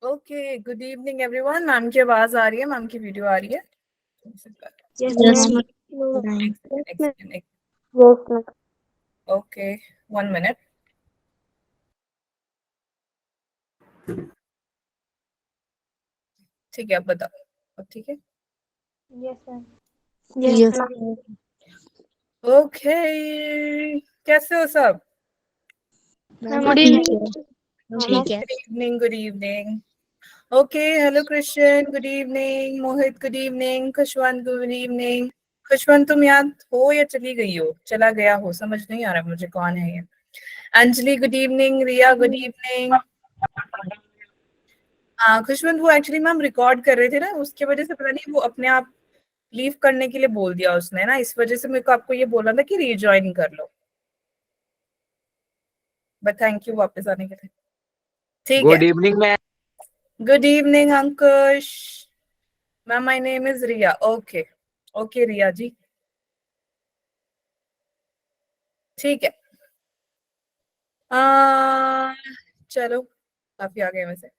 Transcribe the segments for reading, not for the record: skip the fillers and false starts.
Okay, good evening everyone. Ma'am की आवाज आ रही है? मैम की वीडियो आ रही है? Okay, 1 minute. ठीक है, अब बताओ। अब ठीक है? यस ओके, कैसे हो सब? Good evening. ठीक है। Good evening, good evening. Okay, hello Christian, good evening. Mohit, good evening. Khushwant, good evening. Khushwant, तुम याद हो या चली गई हो, चला गया हो, समझ नहीं आ रहा मुझे कौन है ये। Anjali, good evening. Riya, good evening. हाँ खुशवंत, वो एक्चुअली मैम रिकॉर्ड कर रहे थे ना, उसकी वजह से पता नहीं वो अपने आप लीव करने के लिए बोल दिया उसने ना, इस वजह से मेरे को आपको ये बोलना था कि रीजॉइन कर लो। बट थैंक यू वापस आने के लिए। ठीक है। Good evening ma'am. Good evening Ankush. Ma'am my name is Riya. Okay okay Riya ji, ठीक है। चलो, काफी आ गए वैसे।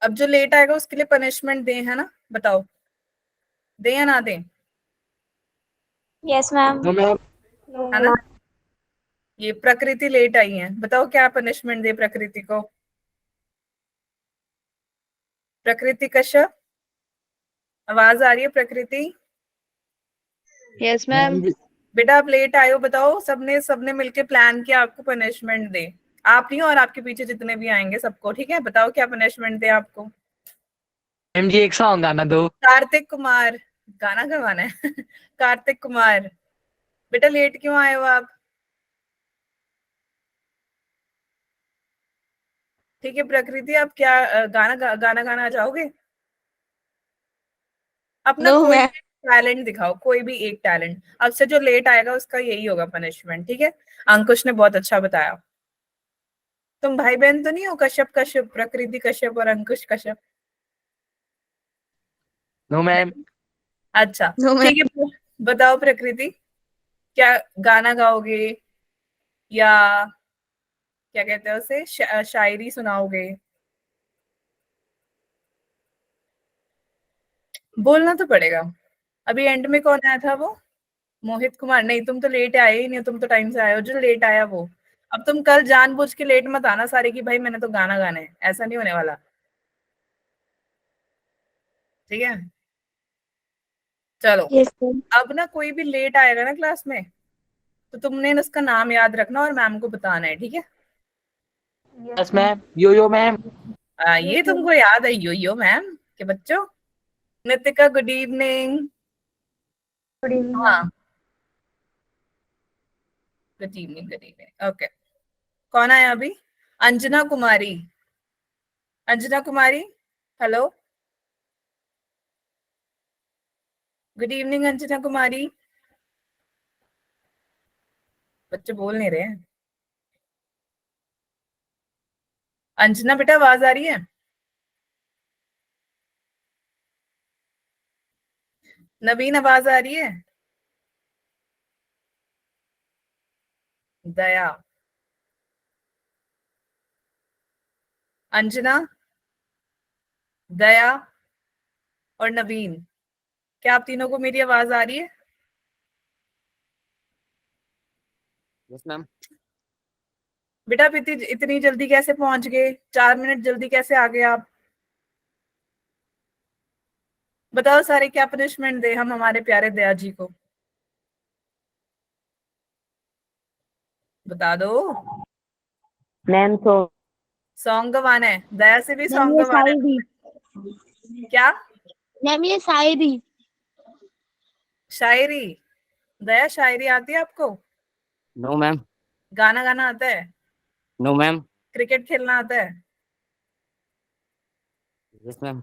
अब जो लेट आएगा उसके लिए पनिशमेंट दें, है ना? बताओ, दें या ना दें? Yes ma'am. No ma'am. है ना? ये प्रकृति लेट आई है, बताओ क्या पनिशमेंट दे प्रकृति को? प्रकृति कश्यप, आवाज आ रही है प्रकृति? Yes ma'am. बेटा आप लेट आए हो, बताओ। सबने सबने मिलके प्लान किया आपको पनिशमेंट दे। आप नहीं, और आपके पीछे जितने भी आएंगे सबको, ठीक है? बताओ क्या पनिशमेंट दे आपको? मैम जी एक सॉन्ग गाना दो। कार्तिक कुमार, गाना करवाना है? कार्तिक कुमार, बेटा लेट क्यों आए हो आप? ठीक है प्रकृति, आप क्या गाना गाना चाहोगे? अपना नो कोई मैम। टैलेंट दिखाओ, कोई भी एक टैलेंट। अब से जो लेट आएगा उसका यही होगा पनिशमेंट, ठीक है? अंकुश ने बहुत अच्छा बताया। तुम भाई बहन तो नहीं हो? कश्यप कश्यप, प्रकृति कश्यप और अंकुश कश्यप। No ma'am. अच्छा, नो मैम। ठीक है। बताओ प्रकृति, क्या गाना गाओगे या क्या कहते हैं उसे, शायरी सुनाओगे? बोलना तो पड़ेगा। अभी एंड में कौन आया था वो? मोहित कुमार? नहीं, तुम तो लेट आए ही नहीं, तुम तो टाइम से आए हो। जो लेट आया वो, अब तुम कल जानबूझ के लेट मत आना सारे की भाई मैंने तो गाना गाना है, ऐसा नहीं होने वाला, ठीक है? चलो, यस मैम। अब ना कोई भी लेट आएगा ना क्लास में, तो तुमने ना उसका नाम याद रखना और मैम को बताना है, ठीक है? Yes ma'am. Yo ma'am. ये तुमको याद है, यो मैम के बच्चों। Nitika, good evening. Good evening. हाँ, good evening, good evening. Okay, कौन आया अभी? Anjana Kumari. Anjana Kumari, hello, good evening Anjana Kumari. बच्चे बोल नहीं रहे हैं। अंजना बेटा, आवाज आ रही है? नवीन, आवाज आ रही है? दया, अंजना, दया और नवीन, क्या आप तीनों को मेरी आवाज आ रही है? Yes ma'am. बेटा आप इतनी इतनी जल्दी कैसे पहुंच गए? 4 मिनट जल्दी कैसे आ गए आप? बताओ सारे, क्या पनिशमेंट दे हम हमारे प्यारे दया जी को? बता दो। मैम तो सॉन्ग गवाना है? दया से भी मैम सॉन्ग ये गवाना है? शायरी क्या? मैम ये शायरी शायरी? दया शायरी आती है आपको? No ma'am. गाना गाना आता है? No ma'am. क्रिकेट खेलना आता है? Yes ma'am.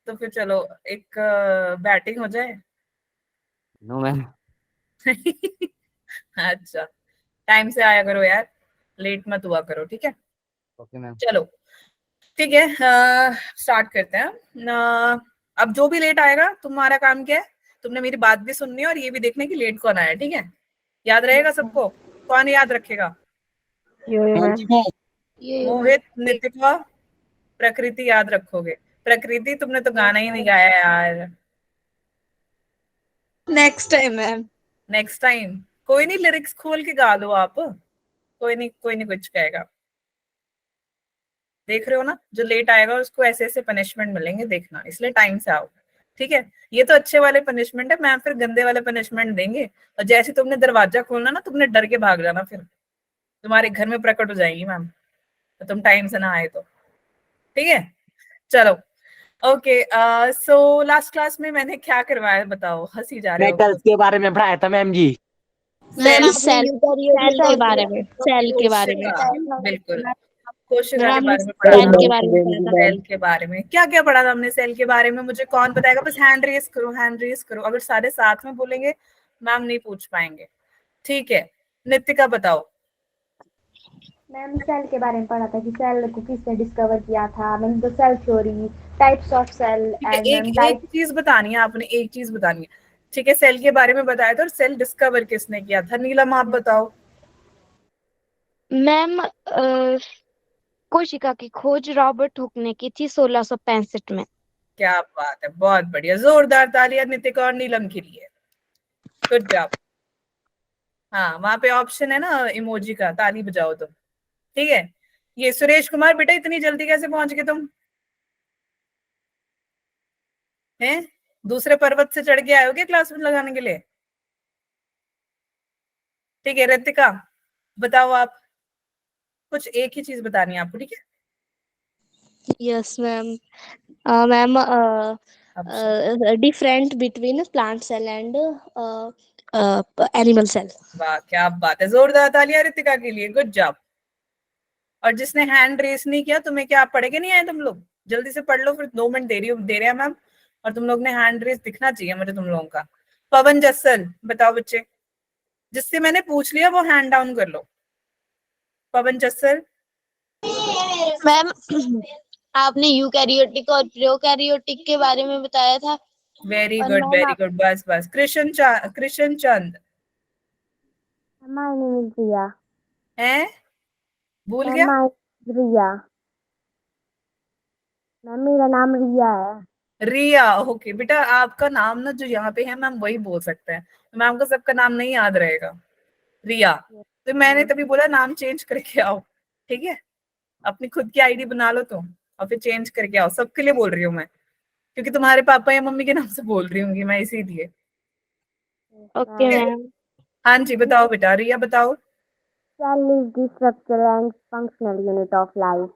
तो फिर चलो, एक बैटिंग हो जाए। No ma'am. अच्छा, टाइम से आया करो यार, लेट मत हुआ करो, ठीक है? Okay ma'am. चलो, ठीक है, स्टार्ट करते हैं। अब जो भी लेट आएगा, तुम्हारा काम क्या है? तुमने मेरी बात भी सुननी है और ये भी देखना है कि लेट कौन आया, ठीक है? याद रहेगा सबको? कौन याद रखेगा? यो मैम मोहित, नितिका, प्रकृति याद रखोगे। प्रकृति, तुमने तो गाना ही नहीं गाया यार। Next time ma'am. Next time कोई नहीं, लिरिक्स खोल के गा दो आप, कोई नहीं, कोई नहीं कुछ कहेगा। देख रहे हो ना, जो लेट आएगा उसको ऐसे ऐसे पनिशमेंट मिलेंगे, देखना, इसलिए टाइम से आओ, ठीक है। ये तो अच्छे वाले पनिशमेंट है, मैम फिर गंदे वाले पनिशमेंट देंगे, और जैसे तुमने दरवाजा खोलना ना, तुमने डर के भाग जाना, फिर तुम्हारे घर में प्रकट हो जाएंगी मैम, तो तुम टाइम से ना आए तो, ठीक है। चलो, ओके। सो लास्ट क्लास में मैंने क्या करवाया बताओ, हंसी जा रहे हो। मेटल्स के बारे में पढ़ाया था मैम जी। मैम सेल के बारे में, सेल के बारे में। बिल्कुल, कोशिका मैम के हमने बारे में पढ़ा सेल था। के बारे में पढ़ा था। सेल के बारे में क्या क्या पढ़ा था हमने, सेल के बारे में मुझे कौन बताएगा, बस हैंड रेस करो, हैंड रेस करो, अगर सारे साथ में बोलेंगे मैम नहीं पूछ पाएंगे, ठीक है। नितिका बताओ। मैम सेल के बारे में पढ़ा था कि सेल को किसने डिस्कवर किया था, मैम तो cell theory, types of cell ठीक है, एंड एक मैम एक चीज बतानी है आपने, एक चीज बतानी है, ठीक है। सेल के बारे में बताया था, और सेल डिस्कवर किसने किया था, नीलम आप बताओ। मैम कोशिका की खोज रॉबर्ट हुक ने की थी 1665 में। क्या बात है, बहुत बढ़िया, जोरदार तालियां नितिका और नीलम के लिए, गुड जॉब। हाँ, वहां पे ऑप्शन है ना इमोजी का, ताली बजाओ तुम, ठीक है। ये सुरेश कुमार, बेटा इतनी जल्दी कैसे पहुंच गए तुम, हैं? दूसरे पर्वत से चढ़ के आए हो क्या क्लास में लगाने के लिए? ठीक है, रितिका बताओ आप, कुछ एक ही चीज बतानी है आपको, ठीक है। Yes ma'am. Ma'am different between plant cell and animal cell. वाह, क्या बात है, जोरदार तालियां रितिका के लिए, गुड जॉब। और जिसने हैंड रेस नहीं किया, तुम्हें क्या आप पढ़ के नहीं आए तुम लोग? जल्दी से पढ़ लो, फिर 2 मिनट दे रहे हैं मैम, और तुम लोग ने हैंड रेस दिखना चाहिए मुझे तुम लोगों का। पवन जस्सल बताओ बच्चे, जिससे मैंने पूछ लिया वो हैंड डाउन कर लो। पवन जस्सल। मैम आपने यूकैरियोटिक और प्रोकैरियोटिक के बारे में बताया था। वेरी और गुड, मैम वेरी गुड, बस बस। कृष्ण चंद माय नेम इज रिया। है, भूल मैम गया। My Riya. मैम मेरा नाम रिया है। रिया, ओके बेटा, आपका नाम ना जो यहाँ पे है मैम वही बोल सकते हैं, मैम को सबका नाम नहीं याद रहेगा। रिया, तो मैंने तभी बोला नाम चेंज करके आओ, ठीक है। अपनी खुद की आईडी बना लो तुम, और फिर चेंज करके आओ, सबके लिए बोल रही हूँ मैं, क्योंकि तुम्हारे पापा या मम्मी के नाम से बोल रही होंगी मैं, इसीलिए। Okay ma'am. हाँ जी, बताओ बेटा, रिया बताओ। Cell is the structure and functional unit of life.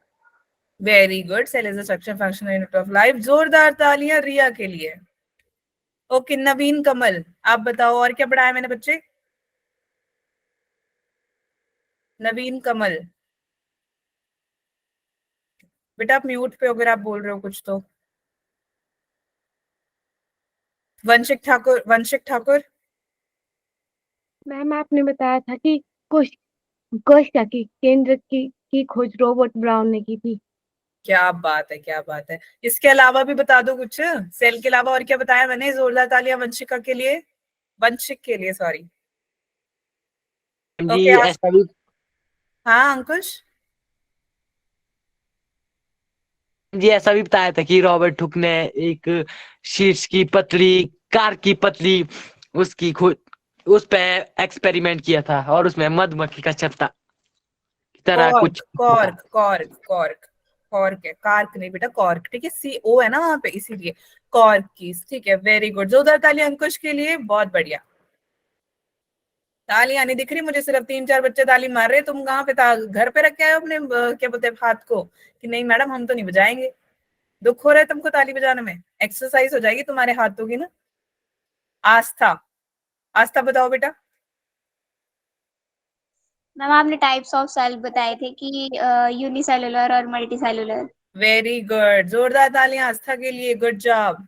Very good, cell is the structure functional unit of life, जोरदार तालियां रिया के लिए। ओके, नवीन कमल आप बताओ, और क्या पढ़ाया मैंने बच्चे? नवीन कमल बेटा, आप म्यूट पे हो अगर आप बोल रहे हो कुछ तो। वंशिक ठाकुर, वंशिक ठाकुर। मैम आपने बताया था कि कोशिका की केंद्र की खोज रॉबर्ट ब्राउन ने की थी। क्या बात है, क्या बात है। इसके अलावा भी बता दो कुछ, सेल के अलावा और क्या बताया मैंने? जोरदार तालियां वंशिका के लिए, वंशिक के लिए, सॉरी। जी ओके, ऐसा भी हाँ अंकुश। जी ऐसा भी बताया था कि रॉबर्ट हुक ने एक शीर्ष की पतली कार की पतली उसकी खोज उस पे एक्सपेरिमेंट किया था, और उसमें मधुमक्खी का छत्ता की तरह कॉर्क, कुछ था। कॉर्क, कॉर्क, कॉर्क, कॉर्क है, कार्क नहीं बेटा, कॉर्क, ठीक है, CO है ना वहां पे, इसीलिए कॉर्क की, ठीक है। वेरी गुड, जोरदार तालियां अंकुश के लिए, बहुत बढ़िया। तालियां नहीं दिख रही मुझे, सिर्फ 3-4 बच्चे ताली मार रहे, तुम कहाँ पे घर पे रख के आए हो अपने क्या बोलते हैं हाथ को, कि नहीं मैडम हम तो नहीं बजाएंगे? दुख हो रहा है तुमको ताली बजाने में? एक्सरसाइज हो जाएगी तुम्हारे हाथों की ना। आस्था, आस्था बताओ बेटा। मैम आपने टाइप्स ऑफ सेल बताए थे कि यूनिसेलुलर और मल्टीसेलुलर। वेरी गुड, जोरदार तालियां आस्था के लिए, गुड जॉब,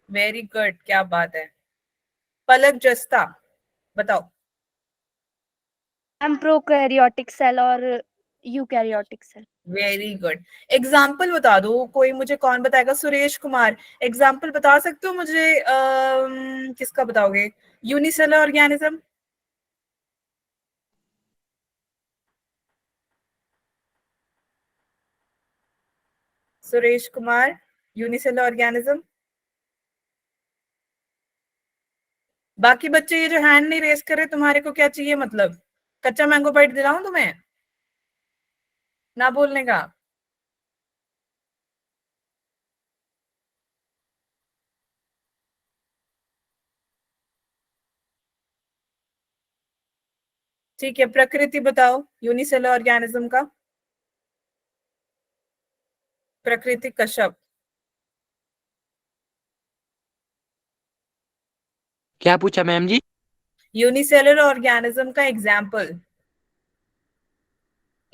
वेरी गुड, क्या बात है। पलक जस्ता बताओ। मैम प्रोकैरियोटिक सेल और eukaryotic cell. Very good, example बता दो कोई मुझे, कौन बताएगा? सुरेश कुमार, एग्जाम्पल बता सकते हो मुझे? किसका बताओगे? Unicellular organism. Suresh Kumar, unicellular organism. बाकी बच्चे ये जो हैंड नहीं रेस कर रहे, तुम्हारे को क्या चाहिए? मतलब कच्चा मैंगो बाइट दिलाऊं तुम्हें ना बोलने का? ठीक है, प्रकृति बताओ यूनिसेलुलर ऑर्गेनिज्म का। प्रकृति कश्यप। क्या पूछा मैम जी? यूनिसेलुलर ऑर्गेनिज्म का एग्जाम्पल।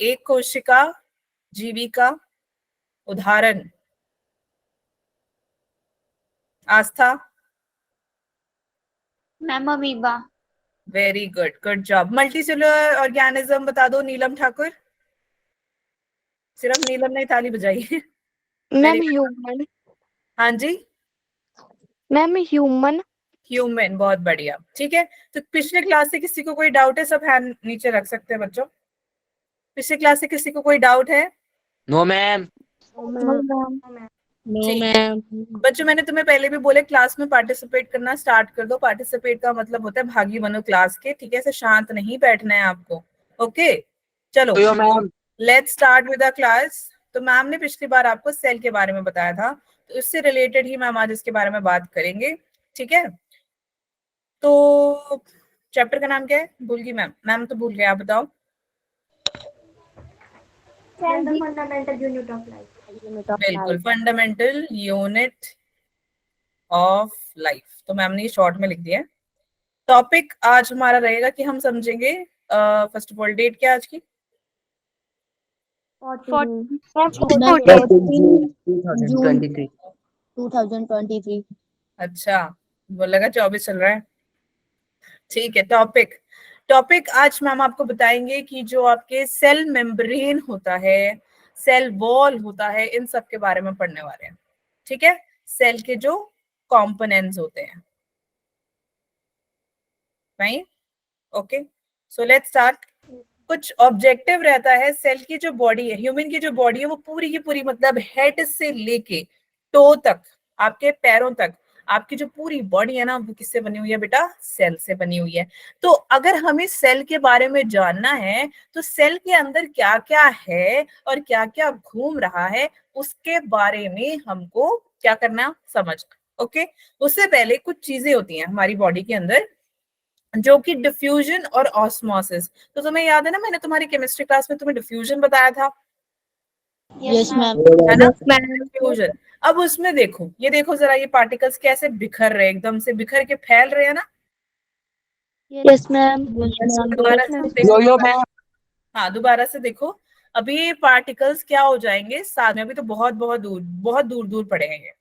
एक कोशिका जीविका। उदाहरण। Astha. Ma'am amoeba. Very good, good job. Multicellular organism बता दो नीलम ठाकुर। सिर्फ नीलम ने ताली बजाई है। Ma'am Very good. ह्यूमन। हाँ जी, मैम ह्यूमन। ह्यूमन, बहुत बढ़िया। ठीक है, तो पिछले क्लास से किसी को कोई डाउट है? सब हैंड नीचे रख सकते हैं बच्चों। पिछले क्लास से किसी को कोई डाउट है? No ma'am. ठीक है बच्चों, मैंने तुम्हें पहले भी बोले क्लास में पार्टिसिपेट करना स्टार्ट कर दो। पार्टिसिपेट का मतलब होता है भागी बनो क्लास के, ठीक है? ऐसे शांत नहीं बैठना है आपको। ओके, चलो तो ma'am let's start with the class. तो मैम ने पिछली बार आपको सेल के बारे में बताया था, तो इससे रिलेटेड ही मैम आज इसके बारे में बात करेंगे। ठीक है, तो चैप्टर का नाम क्या है? भूल गई मैम, मैम तो भूल गए, आप बताओ। Cell the fundamental unit of life. बिल्कुल, फंडामेंटल यूनिट ऑफ लाइफ। तो मैम ने ये शॉर्ट में लिख दिया है। टॉपिक आज हमारा रहेगा कि हम समझेंगे, फर्स्ट ऑफ ऑल डेट क्या आज की? 2023। 2023। अच्छा, वो लगा 24 चल रहा है। ठीक है, टॉपिक टॉपिक आज मैम आपको बताएंगे कि जो आपके सेल मेम्ब्रेन होता है, सेल वॉल होता है, इन सब के बारे में पढ़ने वाले हैं। ठीक है, सेल के जो कंपोनेंट्स होते हैं। Fine, okay, so let's start. कुछ ऑब्जेक्टिव रहता है। सेल की जो बॉडी है, ह्यूमन की जो बॉडी है, वो पूरी की पूरी मतलब हेड से लेके टो तक, आपके पैरों तक, आपकी जो पूरी बॉडी है ना, वो किससे बनी हुई है बेटा? सेल से बनी हुई है। तो अगर हमें सेल के बारे में जानना है, तो सेल के अंदर क्या क्या है और क्या क्या घूम रहा है, उसके बारे में हमको क्या करना? समझना। ओके, उससे पहले कुछ चीजें होती हैं हमारी बॉडी के अंदर, जो कि डिफ्यूजन और ऑस्मोसिस। तो तुम्हें याद है ना, मैंने तुम्हारी केमिस्ट्री क्लास में तुम्हें डिफ्यूजन बताया था, यस मैम। है ना? डिफ्यूजन। अब उसमें देखो, ये देखो जरा, ये पार्टिकल्स कैसे बिखर रहे हैं, एकदम से बिखर के फैल रहे हैं ना। Yes ma'am. दोबारा से यो देखो। मैम। हाँ, दोबारा से देखो। अभी ये पार्टिकल्स क्या हो जाएंगे साथ में, अभी तो बहुत बहुत दूर दूर पड़े हैं ये।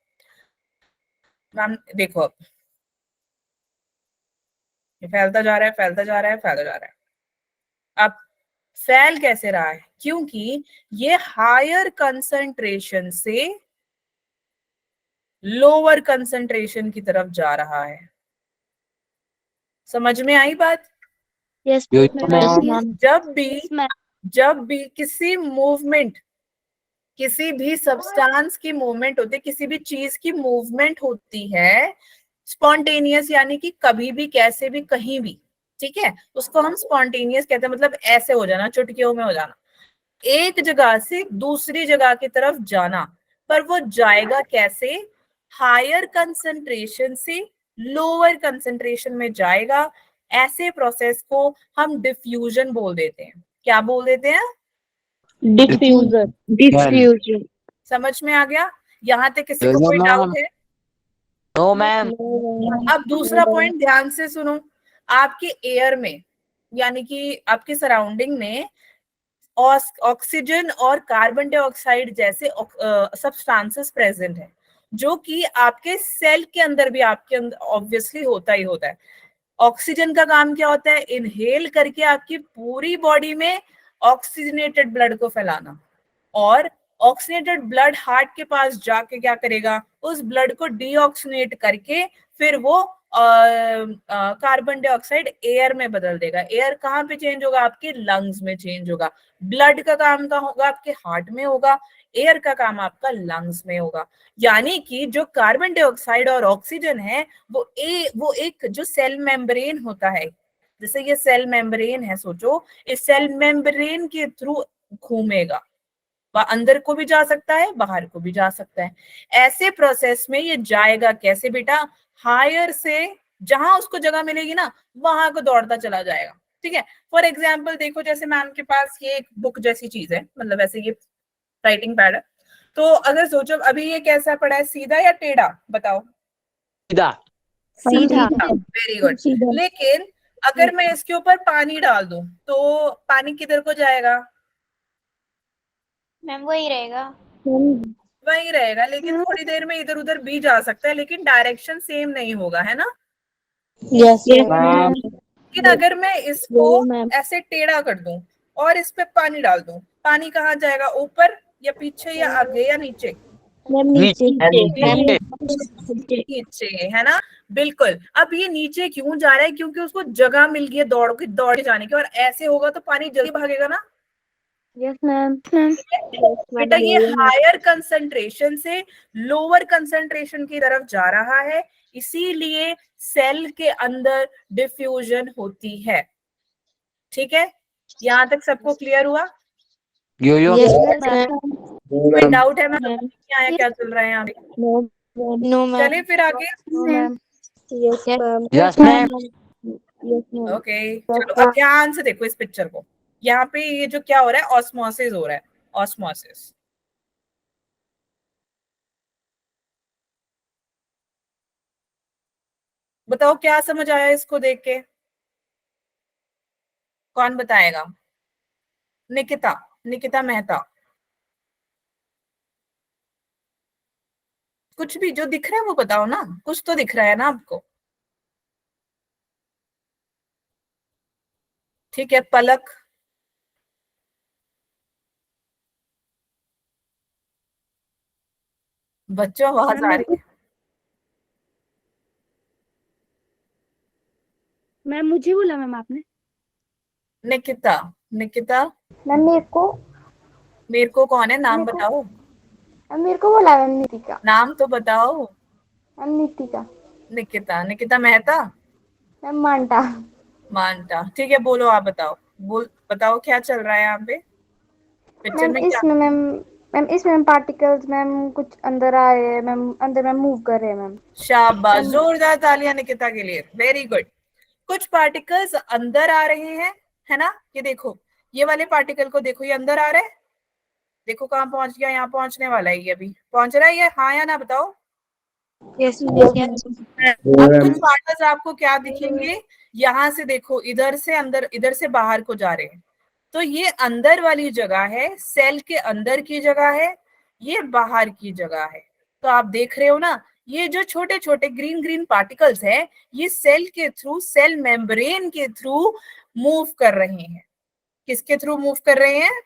मैम देखो, अब ये फैलता जा रहा है, फैलता जा रहा है, फैलता जा रहा है। अब फैल कैसे रहा है? क्योंकि ये हायर कंसंट्रेशन से लोअर कंसंट्रेशन की तरफ जा रहा है। समझ में आई बात? Yes ma'am. जब भी किसी मूवमेंट, किसी भी सब्सटेंस की मूवमेंट होती है, किसी भी चीज की मूवमेंट होती है स्पॉन्टेनियस, यानी कि कभी भी, कैसे भी, कहीं भी, ठीक है, उसको हम स्पॉन्टेनियस कहते हैं। मतलब ऐसे हो जाना, चुटकियों में हो जाना, एक जगह से दूसरी जगह की तरफ जाना। पर वो जाएगा कैसे? हायर कंसंट्रेशन से लोअर कंसंट्रेशन में जाएगा। ऐसे प्रोसेस को हम डिफ्यूजन बोल देते हैं। क्या बोल देते हैं? डिफ्यूजन। समझ में आ गया? यहाँ तक किसी को नो कोई मैम। डाउट है? No ma'am. अब दूसरा पॉइंट ध्यान से सुनो। आपके एयर में, यानी कि आपके सराउंडिंग में ऑक्सीजन और कार्बन डाइऑक्साइड जैसे सब्सटेंसेस प्रेजेंट है, जो कि आपके सेल के अंदर भी, आपके अंदर ऑब्वियसली होता ही होता है। ऑक्सीजन का काम क्या होता है? इनहेल करके आपकी पूरी बॉडी में ऑक्सीजनेटेड ब्लड को फैलाना। और ऑक्सीनेटेड ब्लड हार्ट के पास जाके क्या करेगा, उस ब्लड को डीऑक्सीनेट करके फिर वो कार्बन डाइऑक्साइड एयर में बदल देगा। एयर कहाँ पे चेंज होगा, आपके लंग्स में चेंज होगा। ब्लड का काम कहाँ होगा, आपके हार्ट में होगा। एयर का काम आपका लंग्स में होगा। यानी कि जो कार्बन डाइऑक्साइड और ऑक्सीजन है वो एक जो सेल मेम्ब्रेन होता है, जैसे ये सेल मेम्ब्रेन है, सोचो इस सेल मेम्ब्रेन के थ्रू घूमेगा, वह अंदर को भी जा सकता है, बाहर को भी जा सकता है। ऐसे प्रोसेस में ये जाएगा कैसे बेटा, हायर से जहां उसको जगह मिलेगी ना वहां को दौड़ता चला जाएगा। ठीक है, फॉर एग्जाम्पल देखो, जैसे मैम के पास ये एक बुक जैसी चीज है, मतलब ऐसे ये राइटिंग पैड है, तो अगर सोचो अभी ये कैसा पड़ा है, सीधा या टेढ़ा, बताओ। सीधा। सीधा। Very good. लेकिन अगर मैं इसके ऊपर पानी डाल दूं तो पानी किधर को जाएगा, मैम वही रहेगा। वही रहेगा, लेकिन थोड़ी देर में इधर उधर भी जा सकता है, लेकिन डायरेक्शन सेम नहीं होगा, है ना। यस लेकिन अगर मैं इसको ऐसे टेढ़ा कर दूं और इस पे पानी डाल दूं, पानी कहाँ जाएगा, ऊपर या पीछे या आगे या नीचे, नीचे। नीचे, है ना। बिल्कुल। अब ये नीचे क्यों जा रहा है, क्योंकि उसको जगह मिल गई है दौड़ के जाने की, और ऐसे होगा तो पानी जल्दी भागेगा ना। Yes ma'am. बेटा ये हायर कंसंट्रेशन से लोअर कंसंट्रेशन की तरफ जा रहा है, इसीलिए सेल के अंदर डिफ्यूजन होती है। ठीक है, यहां तक सबको क्लियर हुआ। यो कोई डाउट है मैम, क्या आया, क्या चल रहा है यहाँ पे। नो मैम चलिए फिर आगे। Yes ma'am. ओके चलो, अब ध्यान से देखो इस पिक्चर को। यहाँ पे ये जो क्या हो रहा है, ऑस्मोसिस हो रहा है, ऑस्मोसिस। बताओ क्या समझ आया इसको देख के, कौन बताएगा। निकिता, निकिता मेहता। कुछ भी जो दिख रहा है वो बताओ ना, कुछ तो दिख रहा है ना आपको। ठीक है, पलक। बच्चों आवाज आ रही है। मैम मुझे बोला मैम आपने। निकिता, निकिता। मैम मेरे को कौन है, नाम मेरे को बताओ, मेरे को बोला मैम नितिका। नाम तो बताओ। मैम नितिका। निकिता, निकिता मेहता। मैम मांटा। मानता, ठीक है, बोलो आप बताओ, बताओ क्या चल रहा है यहाँ पे पिक्चर मैम में, क्या। इसमें मैम मैम इसमें पार्टिकल्स मैम कुछ अंदर आ रहे हैं मैम, अंदर मैम मूव कर रहे हैं मैम। शाबाश, जोरदार तालियां निकिता के लिए, वेरी गुड। कुछ पार्टिकल्स अंदर आ रहे हैं, है ना। ये देखो, ये वाले पार्टिकल को देखो, ये अंदर आ रहा है, देखो कहाँ पहुंच गया, यहाँ पहुंचने वाला है, ये अभी पहुंच रहा है ये, हाँ या ना बताओ। यस अब कुछ पार्टिकल्स आपको क्या दिखेंगे, यहाँ से देखो, इधर से अंदर, इधर से बाहर को जा रहे हैं, तो ये अंदर वाली जगह है, सेल के अंदर की जगह है, ये बाहर की जगह है। तो आप देख रहे हो ना, ये जो छोटे छोटे ग्रीन ग्रीन पार्टिकल्स हैं, ये सेल के थ्रू, सेल मेम्ब्रेन के थ्रू मूव कर रहे हैं। किसके थ्रू मूव कर रहे हैं,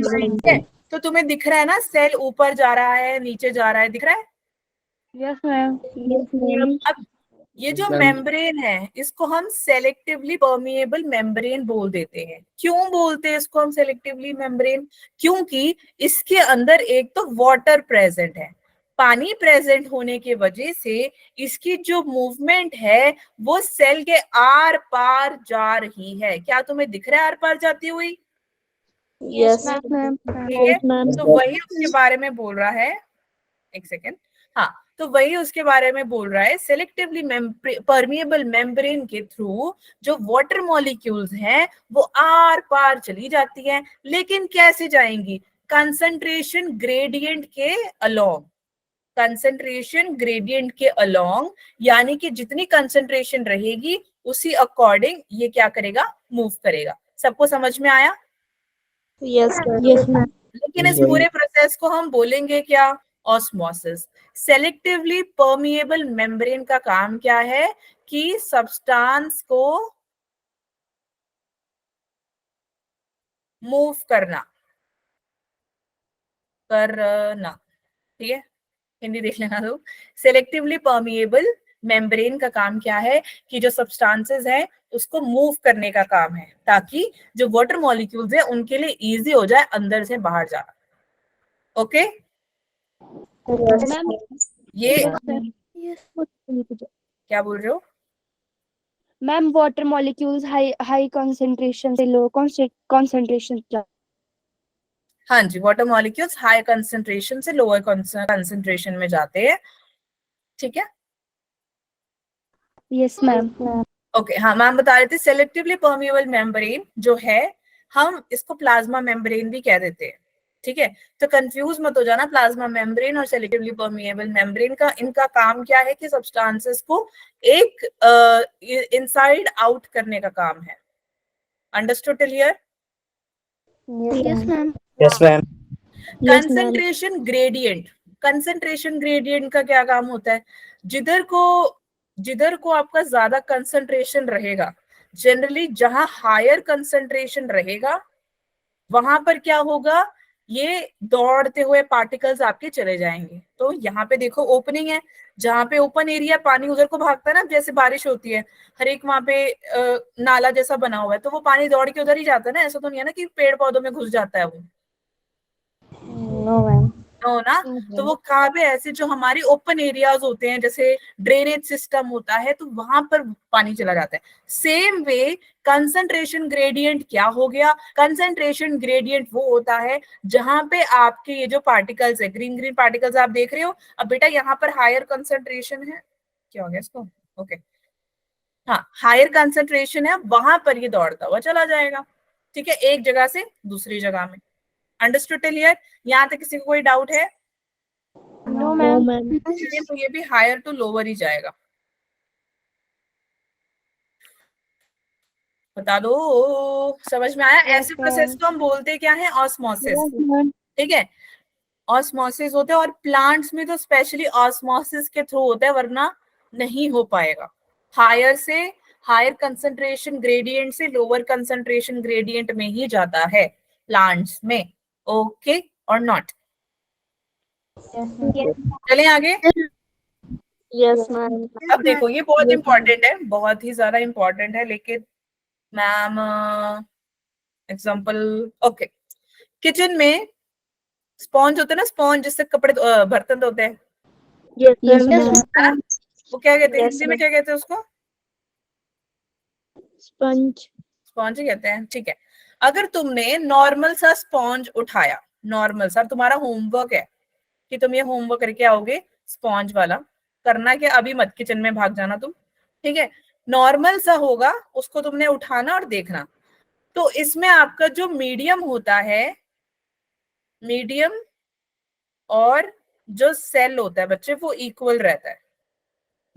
ठीक है। तो तुम्हें दिख रहा है ना, सेल ऊपर जा रहा है, नीचे जा रहा है, दिख रहा है। Yes ma'am. अब ये जो मेम्ब्रेन है, इसको हम सेलेक्टिवली परमिएबल मेम्ब्रेन बोल देते हैं। क्यों बोलते हैं इसको हम सेलेक्टिवली मेम्ब्रेन, क्योंकि इसके अंदर एक तो वाटर प्रेजेंट है, पानी प्रेजेंट होने की वजह से इसकी जो मूवमेंट है वो सेल के आर पार जा रही है। क्या तुम्हें दिख रहा है आर पार जाती हुई, यस मैम। ठीक है। तो वही उसके बारे में बोल रहा है, एक सेकेंड, हाँ, तो वही उसके बारे में बोल रहा है, सेलेक्टिवली परमिएबल मेम्ब्रेन के थ्रू जो वाटर मॉलिक्यूल्स हैं वो आर पार चली जाती हैं, लेकिन कैसे जाएंगी, कंसंट्रेशन ग्रेडियंट के अलोंग, कंसंट्रेशन ग्रेडियंट के अलोंग, यानी कि जितनी कंसंट्रेशन रहेगी उसी अकॉर्डिंग ये क्या करेगा, मूव करेगा। सबको समझ में आया। यस मैम लेकिन इस पूरे प्रोसेस को हम बोलेंगे क्या, ऑस्मोसिस। सेलेक्टिवली परमिएबल मेम्ब्रेन का काम क्या है, कि सब्सटेंस को मूव करना, करना, ठीक है, हिंदी देख लेना दो। सेलेक्टिवली परमिएबल मेम्ब्रेन का काम क्या है कि जो सब्सटेंसेस है उसको मूव करने का काम है, ताकि जो वाटर मॉलिक्यूल्स है उनके लिए इजी हो जाए अंदर से बाहर जाना। ओके, मैम ये yes, क्या बोल रहे हो? Ma'am water molecules high concentration से लो कंसंट्रेशन हाँ जी, वाटर मॉलिक्यूल्स हाई कंसंट्रेशन से लोअर कंसंट्रेशन में जाते हैं, ठीक है। Yes ma'am. ओके, हाँ मैम बता रहे थे सेलेक्टिवली परमिएबल मेम्ब्रेन जो है हम इसको प्लाज्मा मेम्ब्रेन भी कह देते हैं, ठीक है। तो कंफ्यूज मत हो जाना, प्लाज्मा मेम्ब्रेन और सेलेक्टिवली परमिएबल मेम्ब्रेन का इनका काम क्या है कि सब्सटेंसेस को एक इनसाइड आउट करने का काम है। Understood till here? Yes ma'am. Yes ma'am. Concentration gradient, concentration gradient का क्या काम होता है? जिधर को आपका ज्यादा कंसंट्रेशन रहेगा, जनरली जहां हायर कंसंट्रेशन रहेगा वहां पर क्या होगा, ये दौड़ते हुए पार्टिकल्स आपके चले जाएंगे। तो यहाँ पे देखो ओपनिंग है, जहां पे ओपन एरिया पानी उधर को भागता है ना, जैसे बारिश होती है हर एक वहां पे नाला जैसा बना हुआ है, तो वो पानी दौड़ के उधर ही जाता है ना, ऐसा तो नहीं है ना कि पेड़ पौधों में घुस जाता है वो, नो मैम। हो ना। तो वो कहाँ पे ऐसे जो हमारे ओपन एरियाज होते हैं, जैसे ड्रेनेज सिस्टम होता है, तो वहां पर पानी चला जाता है। सेम वे कंसंट्रेशन ग्रेडियंट क्या हो गया, कंसंट्रेशन ग्रेडियंट वो होता है जहां पे आपके ये जो पार्टिकल्स है, ग्रीन ग्रीन पार्टिकल्स आप देख रहे हो, अब बेटा यहाँ पर हायर कंसंट्रेशन है, क्या हो गया इसको, ओके, हाँ हायर कंसंट्रेशन है, वहां पर ये दौड़ता हुआ चला जाएगा, ठीक है, एक जगह से दूसरी जगह में। Understood till here? यहाँ तक किसी को कोई डाउट है? No ma'am. चलिए, तो ये भी हायर टू लोअर ही जाएगा, बता दो समझ में आया? ऐसे प्रोसेस को हम बोलते क्या है, ऑस्मोसिस, ठीक है। ऑस्मोसिस होते हैं, और प्लांट्स में तो स्पेशली ऑस्मोसिस के थ्रू होता है, वरना नहीं हो पाएगा। हायर से हायर कंसंट्रेशन ग्रेडियंट से लोअर कंसंट्रेशन ग्रेडियंट में ही जाता है प्लांट्स में। ओके और नॉट? चलें आगे। Yes ma'am. अब देखो ये बहुत इंपॉर्टेंट है, बहुत ही ज्यादा इंपॉर्टेंट है, लेकिन मैम एग्जांपल, ओके, किचन में स्पॉन्ज होते हैं ना, स्पॉन्ज जिससे कपड़े बर्तन धोते हैं, यस है ना? वो क्या कहते हैं हिंदी में, क्या कहते हैं उसको? स्पंज। स्पॉन्ज ही कहते हैं, ठीक है। अगर तुमने नॉर्मल सा स्पॉन्ज उठाया, नॉर्मल सा, तुम्हारा होमवर्क है कि तुम ये होमवर्क करके आओगे स्पॉन्ज वाला, करना क्या, अभी मत किचन में भाग जाना तुम, ठीक है। नॉर्मल सा होगा, उसको तुमने उठाना और देखना, तो इसमें आपका जो मीडियम होता है, मीडियम और जो सेल होता है बच्चे, वो इक्वल रहता है।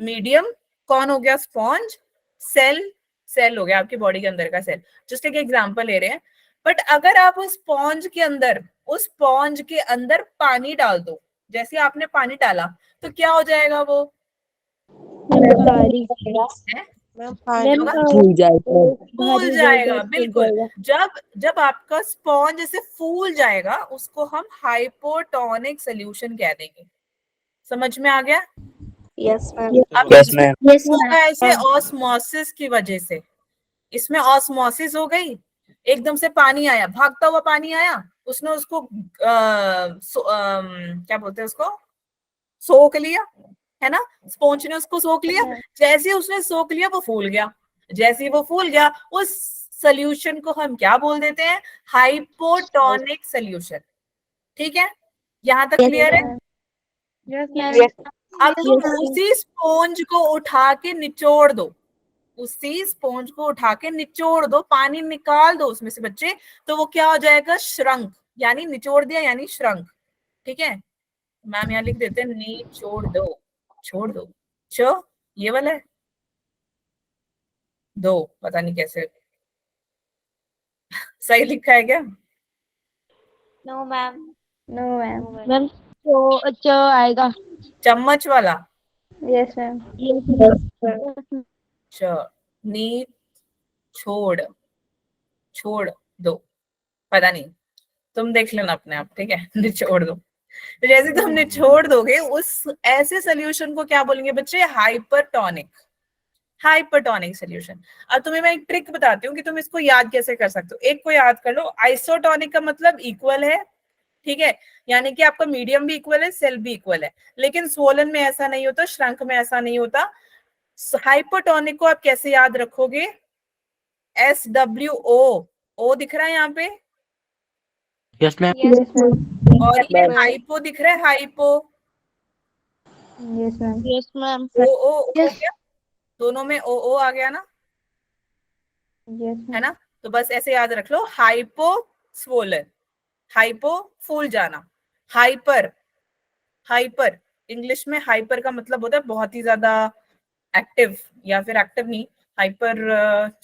मीडियम कौन हो गया? स्पॉन्ज। सेल, सेल हो गया आपकी बॉडी के अंदर का सेल, जस्ट एक एग्जांपल ले रहे हैं। बट अगर आप उस स्पॉन्ज के अंदर पानी डाल दो, जैसे आपने पानी डाला, तो क्या हो जाएगा वो? है? फूल जाएगा। फूल जाएगा, बिल्कुल। जब आपका स्पॉन्ज ऐसे फूल जाएगा, उसको हम हाइपोटोनिक सोल्यूशन कह देंगे। समझ में आ गया? Yes ma'am. अब यस मैम। होगा ऐसे ऑस्मोसिस की वजह से, इसमें ऑस्मोसिस हो गई, एकदम से पानी आया, भागता हुआ पानी आया, उसने उसको क्या बोलते हैं उसको, सोख लिया, है ना, स्पॉन्ज ने उसको सोख लिया। जैसे उसने सोख लिया वो फूल गया, जैसे वो फूल गया उस सोल्यूशन को हम क्या बोल देते हैं? Hypotonic solution. ठीक है, यहां तक क्लियर है? अब तुम उसी स्पॉन्ज को उठा के निचोड़ दो, उसी स्पॉन्ज को उठा के निचोड़ दो, पानी निकाल दो उसमें से बच्चे, तो वो क्या हो जाएगा? श्रंक, यानी निचोड़ दिया यानी श्रंक। ठीक है, मैम यहाँ लिख देते हैं निचोड़ दो, छोड़ दो, ये वाला है दो, पता नहीं कैसे सही लिखा है क्या? No ma'am. No ma'am. Ma'am च आएगा। चम्मच वाला यस मैम। नी छोड़, छोड़ दो, पता नहीं तुम देख लेना अपने आप, ठीक है। निचोड़ दो। तो जैसे तुम निचोड़ दोगे उस ऐसे सोल्यूशन को क्या बोलेंगे बच्चे? हाइपरटोनिक। Hypertonic solution. अब तुम्हें मैं एक ट्रिक बताती हूँ कि तुम इसको याद कैसे कर सकते हो। एक को याद कर लो, आइसोटोनिक का मतलब इक्वल है, ठीक है, यानी कि आपका मीडियम भी इक्वल है, सेल भी इक्वल है। लेकिन स्वोलन में ऐसा नहीं होता, श्रंक में ऐसा नहीं होता। हाइपरटोनिक को आप कैसे याद रखोगे? SWO, ओ दिख रहा है यहाँ पे, यस मैम। Yes ma'am. और ये मैम। हाइपो दिख रहा है, hypo. Yes ma'am. Yes ma'am. ओ हो Yes. गया, दोनों में ओ आ गया ना, यस है मैम। ना। तो बस ऐसे याद रख लो, हाइपो स्वोलन, हाइपो फूल जाना, हाइपर। हाइपर इंग्लिश में हाइपर का मतलब होता है बहुत ही ज्यादा एक्टिव, या फिर एक्टिव नहीं, हाइपर,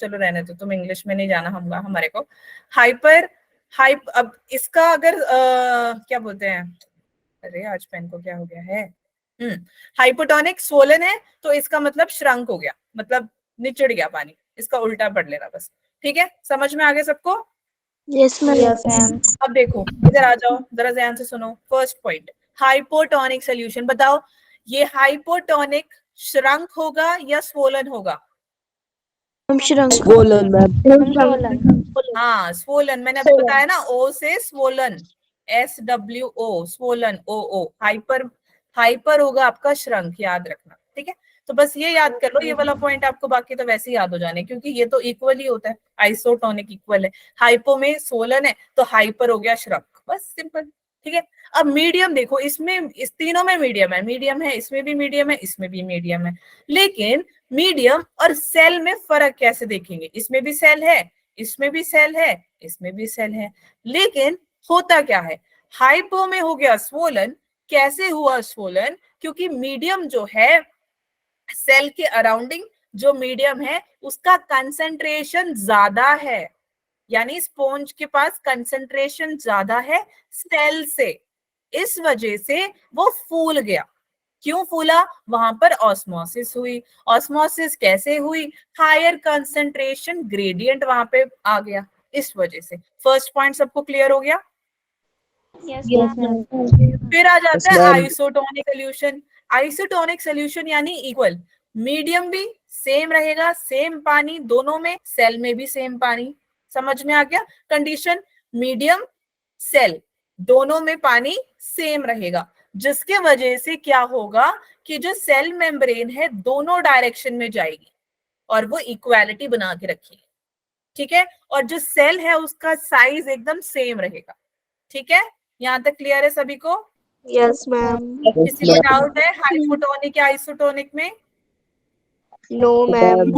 चलो रहने दो, तुम इंग्लिश में नहीं जाना हम हमारे को। हाइपर, हाइप, अब इसका अगर क्या बोलते हैं, अरे आज पेन को क्या हो गया है, हाइपोटोनिक स्वोलन है तो इसका मतलब श्रंक हो गया, मतलब निचड़ गया पानी, इसका उल्टा पढ़ लेना बस, ठीक है। समझ में आ गया सबको? Yes ma'am. Yes ma'am. अब देखो इधर आ जाओ, जरा ध्यान से सुनो। First point, hypotonic solution. बताओ ये हाइपोटोनिक श्रंक होगा या स्वोलन होगा? Swollen ma'am. स्वोलन। हाँ स्वोलन, मैंने अभी बताया ना, ओ से स्वोलन, SWO, स्वोलन, ओ हाइपर। हाइपर होगा आपका श्रंक, याद रखना, ठीक है। तो बस ये याद कर लो ये वाला पॉइंट आपको, बाकी तो वैसे ही याद हो जाने, क्योंकि ये तो इक्वल ही होता है, आइसोटोनिक इक्वल है। हाइपो में स्वोलन है तो हाइपर हो गया श्रंक, बस सिंपल, ठीक है। अब मीडियम देखो, इसमें इस तीनों में मीडियम है, मीडियम है, इसमें भी मीडियम है, इसमें भी मीडियम है। लेकिन मीडियम और सेल में फर्क कैसे देखेंगे? इसमें भी सेल है, इसमें भी सेल है, इसमें भी सेल है, लेकिन होता क्या है? हाइपो में हो गया स्वोलन। कैसे हुआ स्वोलन? क्योंकि मीडियम जो है, सेल के अराउंडिंग जो मीडियम है उसका कंसंट्रेशन ज्यादा है, यानी स्पॉन्ज के पास कंसंट्रेशन ज्यादा है सेल से, इस वजह से वो फूल गया। क्यों फूला? वहां पर ऑस्मोसिस हुई। ऑस्मोसिस कैसे हुई? हायर कंसंट्रेशन ग्रेडियंट वहां पे आ गया, इस वजह से। फर्स्ट पॉइंट सबको क्लियर हो गया? Yes Yes, ma'am. फिर आ जाता है ma'am. Isotonic solution. Isotonic solution यानी इक्वल, मीडियम भी सेम रहेगा, सेम पानी दोनों में, सेल में भी सेम पानी। समझ में आ गया कंडीशन? मीडियम सेल दोनों में पानी सेम रहेगा, जिसके वजह से क्या होगा कि जो सेल मेम्ब्रेन है दोनों डायरेक्शन में जाएगी और वो इक्वालिटी बना के रखेगी, ठीक है। और जो सेल है उसका साइज एकदम सेम रहेगा, ठीक है। यहाँ तक क्लियर है सभी को? Yes ma'am. किसी को डाउट है हाइपोटोनिक या आइसोटोनिक में? No ma'am.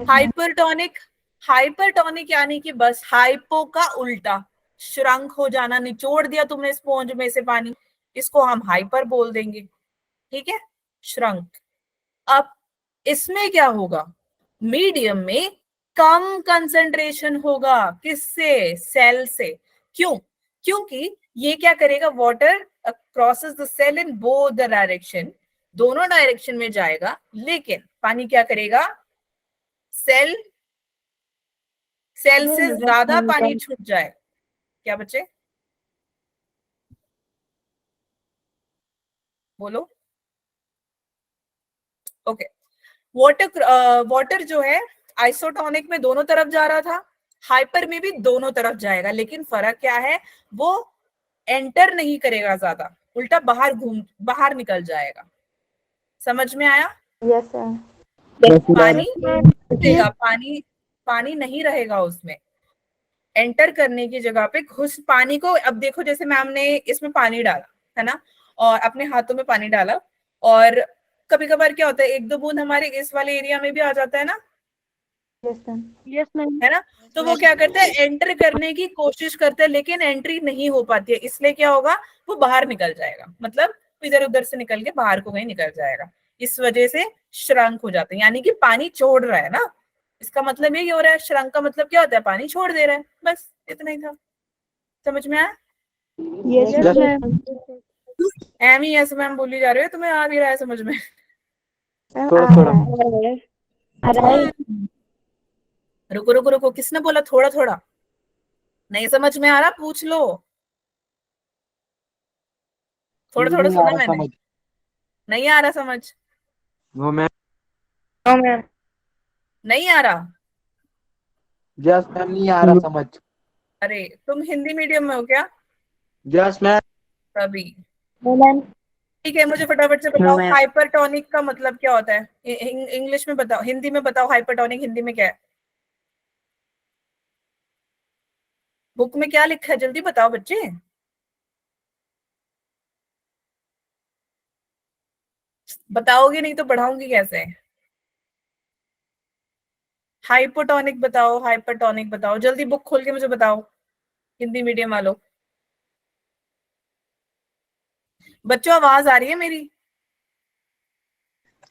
हाइपरटोनिक, हाइपरटोनिक यानी कि बस हाइपो का उल्टा, श्रंक हो जाना, निचोड़ दिया तुमने स्पॉन्ज में से पानी, इसको हम हाइपर बोल देंगे, ठीक है, श्रंक। अब इसमें क्या होगा? मीडियम में कम कंसंट्रेशन होगा, किससे? सेल से। क्यों? क्योंकि ये क्या करेगा? Water crosses the cell in both the direction, दोनों डायरेक्शन में जाएगा, लेकिन पानी क्या करेगा? सेल सेल से ज्यादा पानी छूट जाए। क्या बच्चे बोलो? ओके, वाटर जो है आइसोटोनिक में दोनों तरफ जा रहा था, हाइपर में भी दोनों तरफ जाएगा, लेकिन फर्क क्या है? वो एंटर नहीं करेगा ज्यादा, उल्टा बाहर निकल जाएगा। समझ में आया? Yes ma'am. पानी घुसेगा, पानी नहीं रहेगा उसमें, एंटर करने की जगह पे घुस पानी को। अब देखो जैसे मैम ने इसमें पानी डाला है ना, और अपने हाथों में पानी डाला, और कभी कभार क्या होता है, एक दो बूंद हमारे इस वाले एरिया में भी आ जाता है ना, यस मैम। Yes, ma'am. है ना। तो वो क्या करते हैं? एंटर करने की कोशिश करते हैं, लेकिन एंट्री नहीं हो पाती है, इसलिए क्या होगा? वो बाहर निकल जाएगा, मतलब इधर उधर से निकल के बाहर को कहीं निकल जाएगा, इस वजह से श्रंक हो जाते हैं, यानी कि पानी छोड़ रहा है ना, इसका मतलब यही हो रहा है। श्रंक का मतलब क्या होता है? पानी छोड़ दे रहा है, बस इतना ही था। समझ में आया? Yes Yes, ma'am. ma'am. एम ही यस मैम बोली जा रही है, तुम्हें आ भी रहा है समझ में? थोड़ा थोड़ा। रुको रुको रुको, किसने बोला थोड़ा थोड़ा? नहीं समझ में आ रहा, पूछ लो। थोड़ा थोड़ा नहीं आ सुना रहा मैंने। समझ। नहीं आ रहा समझ? वो मैम। नहीं आ रहा? यस मैम, नहीं आ रहा समझ। अरे तुम हिंदी मीडियम में हो क्या? Yes ma'am. तभी। मैम ठीक है, मुझे फटाफट से बताओ हाइपरटोनिक का मतलब क्या होता है? इंग्लिश में बताओ, हिंदी में बताओ, हाइपरटोनिक हिंदी में क्या है? बुक में क्या लिखा है, जल्दी बताओ बच्चे। बताओगे नहीं तो पढ़ाऊंगी कैसे? हाइपोटोनिक बताओ, हाइपरटोनिक बताओ, जल्दी बुक खोल के मुझे बताओ, हिंदी मीडियम वालों। बच्चों आवाज आ रही है मेरी?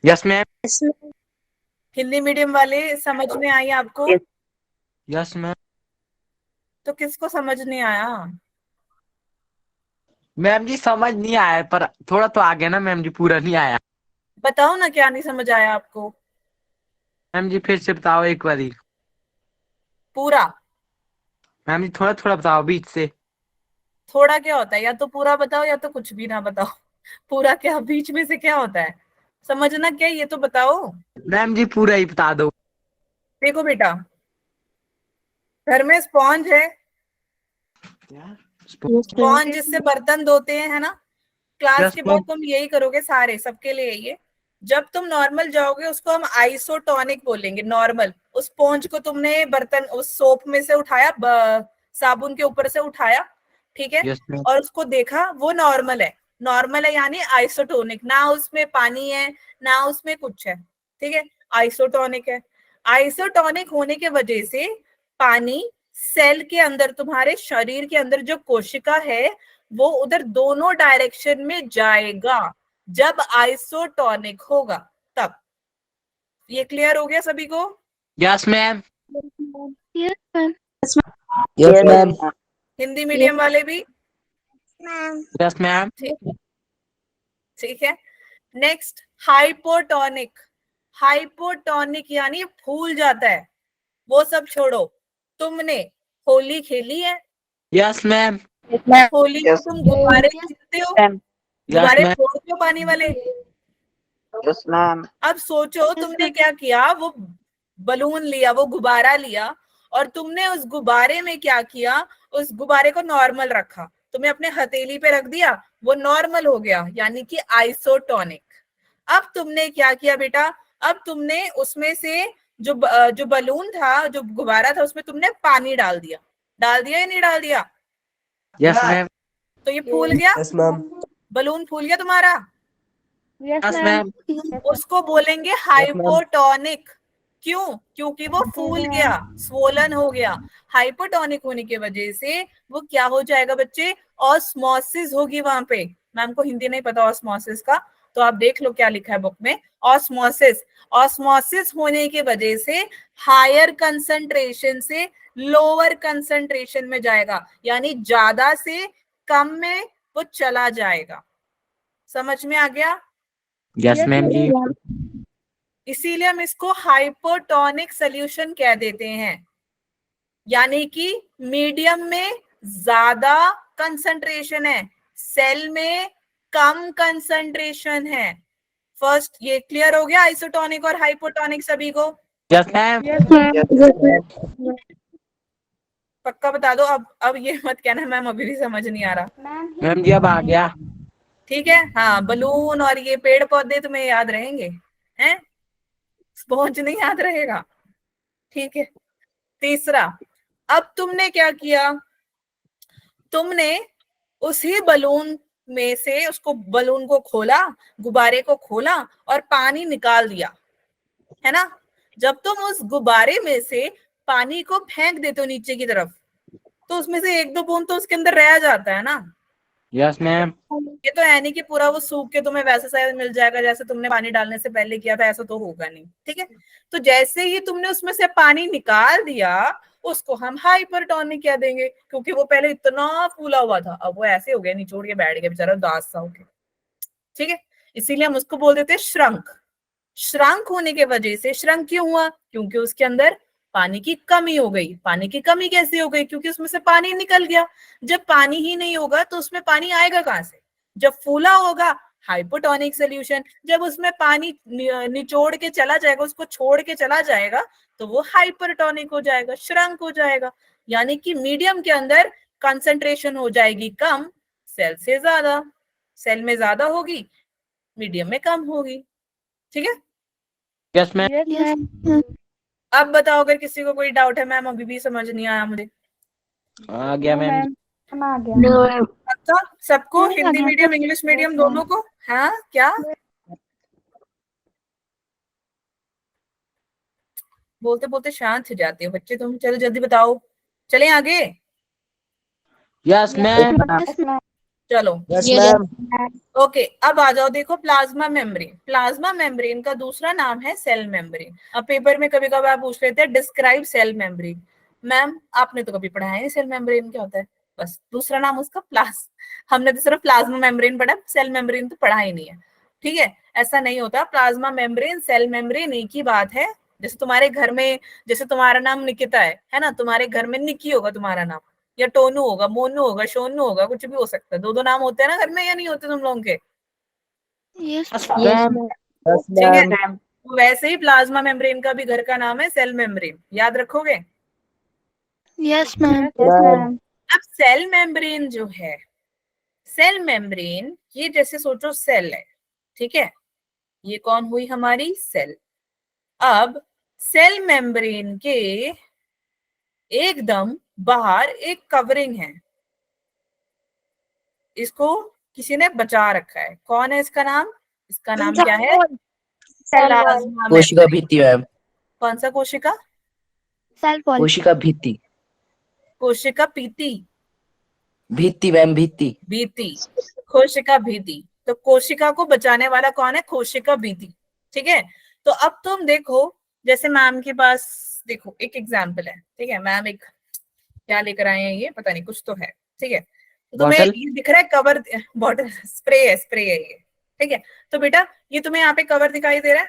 Yes ma'am. हिंदी मीडियम वाले समझ में आई आपको? Yes ma'am. तो किसको समझ नहीं आया? मैम जी समझ नहीं आया, पर थोड़ा तो आ गया ना मैम जी, पूरा नहीं आया। बताओ ना, क्या नहीं समझ आया आपको? मैम जी फिर से बताओ एक बारी। पूरा। मैम जी थोड़ा थोड़ा बताओ बीच से। थोड़ा क्या होता है? या तो पूरा बताओ या तो कुछ भी ना बताओ। पूरा क्या, बीच में से क्या होता है? समझना क्या है ये तो बताओ। मैम जी पूरा ही बता दो। देखो बेटा, घर में स्पॉन्ज है, स्पॉन्ज जिससे बर्तन धोते हैं, है ना? क्लास यस के बाद मैम। तुम यही करोगे, सारे सबके लिए ये। जब तुम नॉर्मल जाओगे उसको हम आइसोटोनिक बोलेंगे। नॉर्मल, उस स्पॉन्ज को तुमने बर्तन उस सोप में से उठाया, साबुन के ऊपर से उठाया, ठीक है, यस मैम। और उसको देखा, वो नॉर्मल है। नॉर्मल है यानी आइसोटोनिक, ना उसमें पानी है ना उसमें कुछ है, ठीक है, आइसोटोनिक है। आइसोटोनिक होने के वजह से पानी सेल के अंदर, तुम्हारे शरीर के अंदर जो कोशिका है, वो उधर दोनों डायरेक्शन में जाएगा जब आइसोटोनिक होगा तब। ये क्लियर हो गया सभी को? Yes ma'am. Yes ma'am. Hindi medium वाले भी? Yes ma'am. ठीक, ठीक है। Next, hypotonic. हाइपोटोनिक यानी फूल जाता है। वो सब छोड़ो, तुमने होली खेली है? Yes ma'am. होली में तुम गुब्बारे फेंकते हो, यस गुब्बारे मैम। फोड़ते हो पानी वाले। Yes ma'am. अब सोचो तुमने क्या किया, वो बलून लिया, वो गुब्बारा लिया, और तुमने उस गुब्बारे में क्या किया, उस गुब्बारे को नॉर्मल रखा, तुमने अपने हथेली पे रख दिया, वो नॉर्मल हो गया, यानी कि आइसोटोनिक। अब तुमने क्या किया बेटा, अब तुमने उसमें से जो बलून था, जो गुब्बारा था, उसमें तुमने पानी डाल दिया। डाल दिया या नहीं डाल दिया? Yes ma'am. तो ये फूल गया, यस मैम। बलून फूल गया तुम्हारा। Yes ma'am. उसको बोलेंगे हाइपोटोनिक। क्यों? क्योंकि वो फूल गया, स्वोलन हो गया। हाइपोटोनिक होने की वजह से वो क्या हो जाएगा बच्चे, ऑस्मोसिस होगी वहां पे। मैम को हिंदी नहीं पता ऑस्मोसिस का, तो आप देख लो क्या लिखा है बुक में, ऑस्मोसिस। ऑस्मोसिस होने की वजह से हायर कंसंट्रेशन से लोअर कंसंट्रेशन में जाएगा, यानी ज्यादा से कम में वो चला जाएगा। समझ में आ गया? यस मैम जी। इसीलिए हम इसको हाइपोटोनिक सोल्यूशन कह देते हैं, यानी कि मीडियम में ज्यादा कंसंट्रेशन है, सेल में कम कंसंट्रेशन है। फर्स्ट ये क्लियर हो गया, आइसोटोनिक और हाइपोटोनिक सभी को? Yes ma'am. पक्का बता दो। अब ये मत कहना मैम अभी भी समझ नहीं आ रहा। मैम जी अब आ गया। ठीक है, हाँ, बलून और ये पेड़ पौधे तुम्हें याद रहेंगे, हैं? स्पॉन्ज नहीं याद रहेगा, ठीक है। तीसरा, अब तुमने क्या किया, तुमने उसी बलून में से उसको, बलून को खोला, गुब्बारे को खोला और पानी निकाल दिया, है ना? जब तुम उस गुब्बारे में से पानी को फेंक देते हो नीचे की तरफ, तो उसमें से एक दो बूंद तो उसके अंदर रह जाता है ना। Yes ma'am. ये तो है नहीं कि पूरा वो सूख के तुम्हें वैसे शायद मिल जाएगा जैसे तुमने पानी डालने से पहले किया था, ऐसा तो होगा नहीं, ठीक है। तो जैसे ही तुमने उसमें से पानी निकाल दिया, उसको हम हाइपरटोनिक कह देंगे, क्योंकि वो पहले इतना फूला हुआ था, अब वो ऐसे हो गया, निचोड़ के बैठ गया बेचारा, दास सा होके, ठीक है। इसीलिए हम उसको बोल देते हैं श्रंक। श्रंक होने के वजह से, श्रंक क्यों हुआ, क्योंकि उसके अंदर पानी की कमी हो गई। पानी की कमी कैसे हो गई? क्योंकि उसमें से पानी निकल गया। जब पानी ही नहीं होगा तो उसमें पानी आएगा कहाँ से? जब फूला होगा हाइपोटोनिक सोल्यूशन, जब उसमें पानी निचोड़ के चला जाएगा, उसको छोड़ के चला जाएगा, तो वो हाइपरटोनिक हो जाएगा, श्रंक हो जाएगा। यानी कि मीडियम के अंदर कंसंट्रेशन हो जाएगी कम, सेल से ज्यादा। सेल में ज्यादा होगी, मीडियम में कम होगी। ठीक है, यस मैम। Yes, ma'am. अब बताओ अगर किसी को कोई डाउट है। मैम अभी भी समझ नहीं आया मुझे। आ गया No, मैम। ma'am. हम आ गया। No, ma'am. अच्छा, सबको नहीं, हिंदी अभी मीडियम तो- इंग्लिश मीडियम Yes, दोनों को? हाँ क्या बोलते बोलते शांत हो जाते हो बच्चे तुम। चलो जल्दी बताओ, चले आगे। Yes ma'am. Yes, ma'am. चलो Yes, Yes, ma'am. ओके, अब आ जाओ। देखो प्लाज्मा मेम्ब्रेन, प्लाज्मा मेम्ब्रेन का दूसरा नाम है सेल मेम्ब्रेन। अब पेपर में कभी कभार पूछ लेते हैं डिस्क्राइब सेल मेम्ब्रेन। मैम आपने तो कभी पढ़ाया नहीं सेल मेम्ब्रेन क्या होता है, बस दूसरा नाम उसका हमने तो सिर्फ प्लाज्मा मेम्ब्रेन पढ़ा, सेल मेम्ब्रेन तो पढ़ा ही नहीं है। ठीक है, ऐसा नहीं होता। प्लाज्मा मेम्ब्रेन सेल मेम्ब्रेन एक ही बात है। जैसे तुम्हारे घर में, जैसे तुम्हारा नाम निकिता है ना, तुम्हारे घर में निक्की होगा तुम्हारा नाम, या टोनू होगा, मोनू होगा, शोनू होगा, कुछ भी हो सकता है। दो दो नाम होते हैं ना घर में, या नहीं होते तुम लोगों के? yes, yes yes, ma'am. Yes, ठीक है, ma'am. वैसे ही प्लाज्मा मेम्ब्रेन का भी घर का नाम है सेल मेम्ब्रेन। याद रखोगे? yes, ma'am. Yes, ma'am. अब सेल मेम्ब्रेन जो है, सेल मेम्ब्रेन ये जैसे सोचो सेल है, ठीक है, ये कौन हुई हमारी सेल। अब सेल मेम्ब्रेन के एकदम बाहर एक कवरिंग है, इसको किसी ने बचा रखा है। कौन है इसका नाम? इसका नाम क्या है? Cell wall. प्लाज्मा कोशिका मेम्ब्रेन। भित्ति मैम। कौन सा कोशिका? Cell wall. कोशिका भित्ति। कोशिका पीती, भित्ति मैम, भित्ति। भीति, कोशिका भीति। तो कोशिका को बचाने वाला कौन है? कोशिका भीति। ठीक है, तो अब तुम देखो, जैसे मैम के पास देखो एक एग्जाम्पल है। ठीक है, मैम एक क्या लेकर आए हैं, ये पता नहीं, कुछ तो है। ठीक है, तो तुम्हें बॉटल? ये दिख रहा है कवर, बॉटल, स्प्रे है, स्प्रे है ये। ठीक है, तो बेटा ये तुम्हें यहाँ पे कवर दिखाई दे रहा है,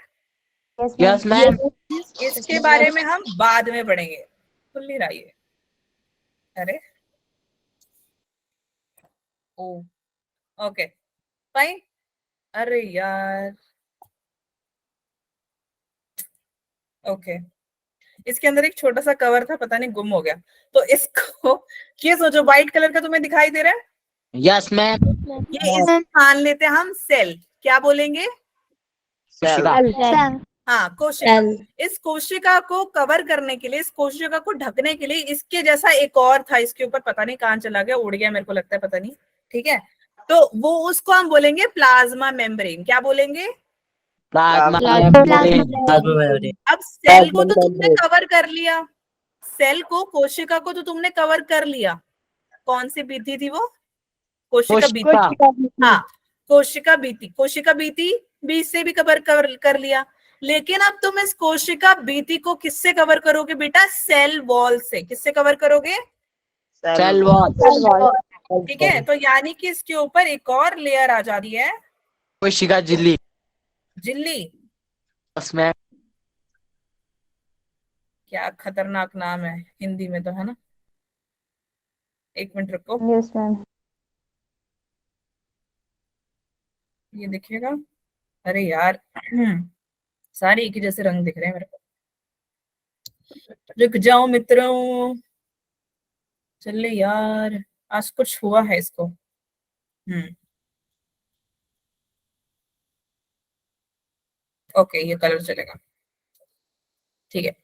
Yes, ma'am. Yes ma'am. इसके बारे में हम बाद में पढ़ेंगे। खुल नहीं रहा ये, अरे ओ ओके फाइन। अरे यार ओके, इसके अंदर एक छोटा सा कवर था, पता नहीं गुम हो गया। तो इसको ये सोचो, व्हाइट कलर का तुम्हें दिखाई दे रहा है, यस मैम। ये इसे मान लेते हैं हम सेल। क्या बोलेंगे? कोशिका। Cell. हाँ, कोशिका। Cell. इस कोशिका को कवर करने के लिए, इस कोशिका को ढकने के लिए इसके जैसा एक और था, इसके ऊपर पता नहीं कहाँ चला गया, उड़ गया मेरे को लगता है, पता नहीं। ठीक है, तो वो उसको हम बोलेंगे प्लाज्मा मेम्ब्रेन। क्या बोलेंगे? Plasma Plasma. मेम्ब्रेन। अब सेल को तो तुमने कवर कर लिया, सेल को, कोशिका को तो तुमने कवर कर लिया। कौन सी बीती थी वो? कोशिका बीती। कोशिका। हाँ, कोशिका बीती, कोशिका बीती बीच से भी कवर कर लिया। लेकिन अब तुम इस कोशिका बीती को किससे कवर करोगे बेटा? सेल वॉल से। किससे कवर करोगे? Cell wall. ठीक है, तो यानी कि इसके ऊपर एक और लेयर आ जाती है, कोशिका झिल्ली। झिल्ली। Yes ma'am. क्या खतरनाक नाम है हिंदी में तो, है ना? एक मिनट रुको, Yes, ma'am. ये दिखेगा। अरे यार सारे एक ही जैसे रंग दिख रहे हैं मेरे को। रुक जाओ मित्रों, चले यार, आज कुछ हुआ है इसको। ओके, ये कलर चलेगा। ठीक है,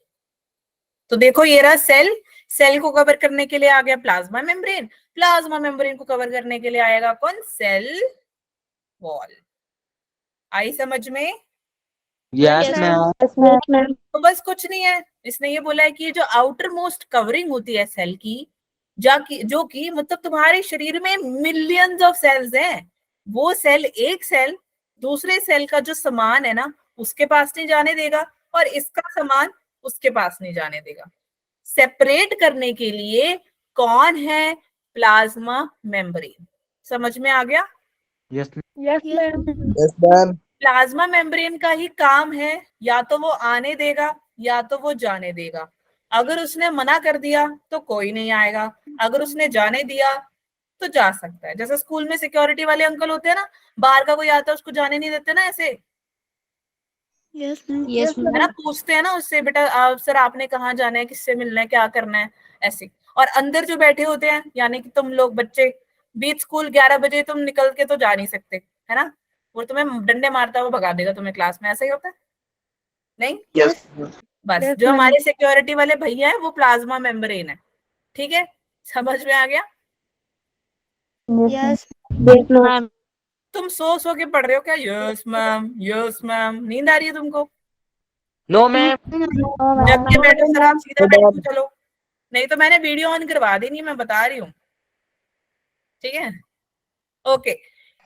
तो देखो ये रहा सेल। सेल को कवर करने के लिए आ गया प्लाज्मा मेम्ब्रेन, प्लाज्मा मेम्ब्रेन को कवर करने के लिए आएगा कौन? Cell wall. आई समझ में? Yes ma'am. Yes, ma'am. तो बस कुछ नहीं है, इसने ये बोला है कि ये जो आउटर मोस्ट कवरिंग होती है सेल की, जो कि मतलब तुम्हारे शरीर में मिलियंस ऑफ सेल्स हैं, वो सेल, एक सेल दूसरे सेल का जो सामान है ना उसके पास नहीं जाने देगा, और इसका सामान उसके पास नहीं जाने देगा। सेपरेट करने के लिए कौन है? Plasma membrane. समझ में आ गया? Yes Yes, ma'am. Yes, ma'am. Plasma membrane का ही काम है, या तो वो आने देगा या तो वो जाने देगा। अगर उसने मना कर दिया तो कोई नहीं आएगा, अगर उसने जाने दिया तो जा सकता है। जैसे स्कूल में सिक्योरिटी वाले अंकल होते हैं ना, बाहर का कोई आता है उसको जाने नहीं देते ना ऐसे, यस है ना, पूछते हैं ना उससे, बेटा सर आपने कहाँ जाना है, किससे मिलना है, क्या करना है, ऐसे। और अंदर जो बैठे होते हैं, यानी कि तुम लोग बच्चे, बीच स्कूल 11 बजे तुम निकल के तो जा नहीं सकते, है ना, वो तुम्हें डंडे मारता हुआ भगा देगा तुम्हें क्लास में, ऐसा ही होता है नहीं। बस Yes, जो ma'am. हमारे सिक्योरिटी वाले भैया है वो प्लाज्मा मेम्ब्रेन है, ठीक है, समझ में आ गया। Yes Yes, ma'am. मैम तुम सो के पढ़ रहे हो क्या, यस मैम यस मैम, नींद आ रही है तुमको, नो मैम। जग के बैठो सर, आप सीधा No, बैठो ma'am. चलो, नहीं तो मैंने वीडियो ऑन करवा देनी, मैं बता रही हूँ, ठीक है, ओके।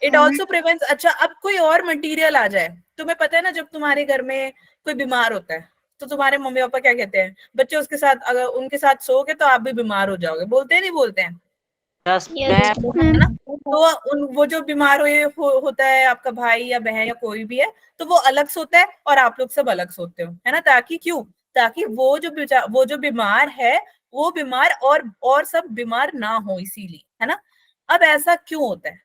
इट ऑल्सो प्रिवेंट्स, अच्छा अब कोई और मटेरियल आ जाए, तुम्हें पता है ना जब तुम्हारे घर में कोई बीमार होता है तो तुम्हारे मम्मी पापा क्या कहते हैं, बच्चे उसके साथ, अगर उनके साथ सोओगे तो आप भी बीमार हो जाओगे, बोलते हैं नहीं बोलते हैं, यस यस मैम। है ना। तो वो जो बीमार होता है आपका भाई या बहन या कोई भी है, तो वो अलग सोता है और आप लोग सब अलग सोते हो, है ना, ताकि क्यों, ताकि वो जो बीमार है वो बीमार और सब बीमार ना हो, इसीलिए, है ना। अब ऐसा क्यों होता है,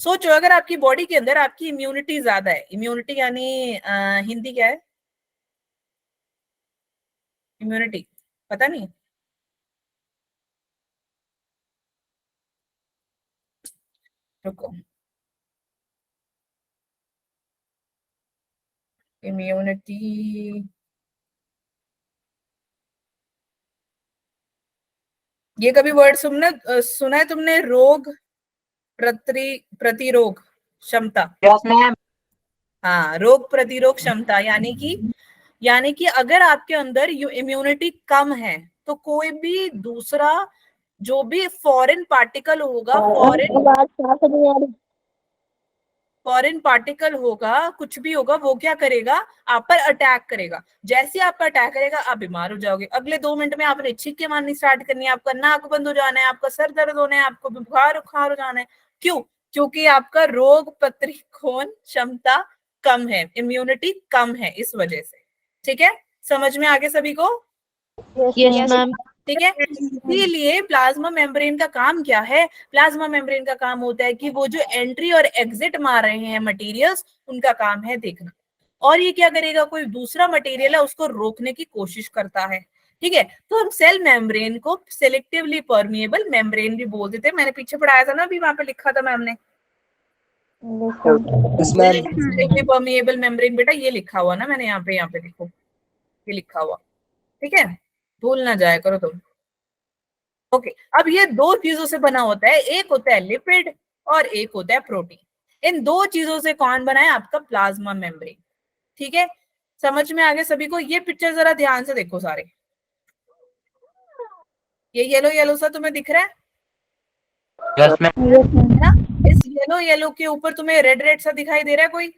सोचो, अगर आपकी बॉडी के अंदर आपकी इम्यूनिटी ज्यादा है, इम्यूनिटी यानी हिंदी क्या है, इम्यूनिटी पता नहीं, रुको, इम्यूनिटी, ये कभी वर्ड सुना है तुमने, रोग प्रतिरोग क्षमता, यस मैम। हाँ, रोग प्रतिरोग क्षमता, यानी कि अगर आपके अंदर इम्यूनिटी कम है तो कोई भी दूसरा जो भी फॉरेन पार्टिकल होगा, फॉरेन पार्टिकल होगा, कुछ भी होगा, वो क्या करेगा, आप पर अटैक करेगा, जैसे ही आप पर अटैक करेगा आप बीमार हो जाओगे, अगले 2 मिनट में आपने छींके मारनी स्टार्ट करनी है, आपका नाक बंद हो जाना है, आपका सर दर्द होना है, आपको बुखार उखार हो जाना है, क्यों, क्योंकि आपका रोग प्रतिरोधक क्षमता कम है, इम्यूनिटी कम है, इस वजह से, ठीक है, समझ में आगे सभी को, यस मैम ठीक है। इसीलिए प्लाज्मा मेम्ब्रेन का काम क्या है, प्लाज्मा मेम्ब्रेन का काम होता है कि वो जो एंट्री और एग्जिट मार रहे हैं मटेरियल्स, उनका काम है देखना, और ये क्या करेगा, कोई दूसरा मटेरियल है उसको रोकने की कोशिश करता है, ठीक है। तो हम सेल मेम्ब्रेन को सिलेक्टिवली परमिएबल मेम्ब्रेन भी बोल देते हैं, मैंने पीछे पढ़ाया था ना, अभी वहां पे लिखा था मैम ने, Yes, ma'am. Selectively permeable membrane, बेटा ये लिखा हुआ ना मैंने, यहाँ पे देखो, ये लिखा हुआ, ठीक है, भूल ना जाया करो तुम, ओके। अब ये दो चीजों से बना होता है, एक होता है लिपिड और एक होता है प्रोटीन, इन दो चीजों से कौन बना है, आपका प्लाज्मा मेम्ब्रेन, ठीक है, समझ में आ गया सभी को। ये पिक्चर जरा ध्यान से देखो सारे, ये येलो येलो सा तुम्हें दिख रहा है यस मैम। ना, इस येलो येलो के ऊपर तुम्हें रेड रेड सा दिखाई दे रहा है कोई,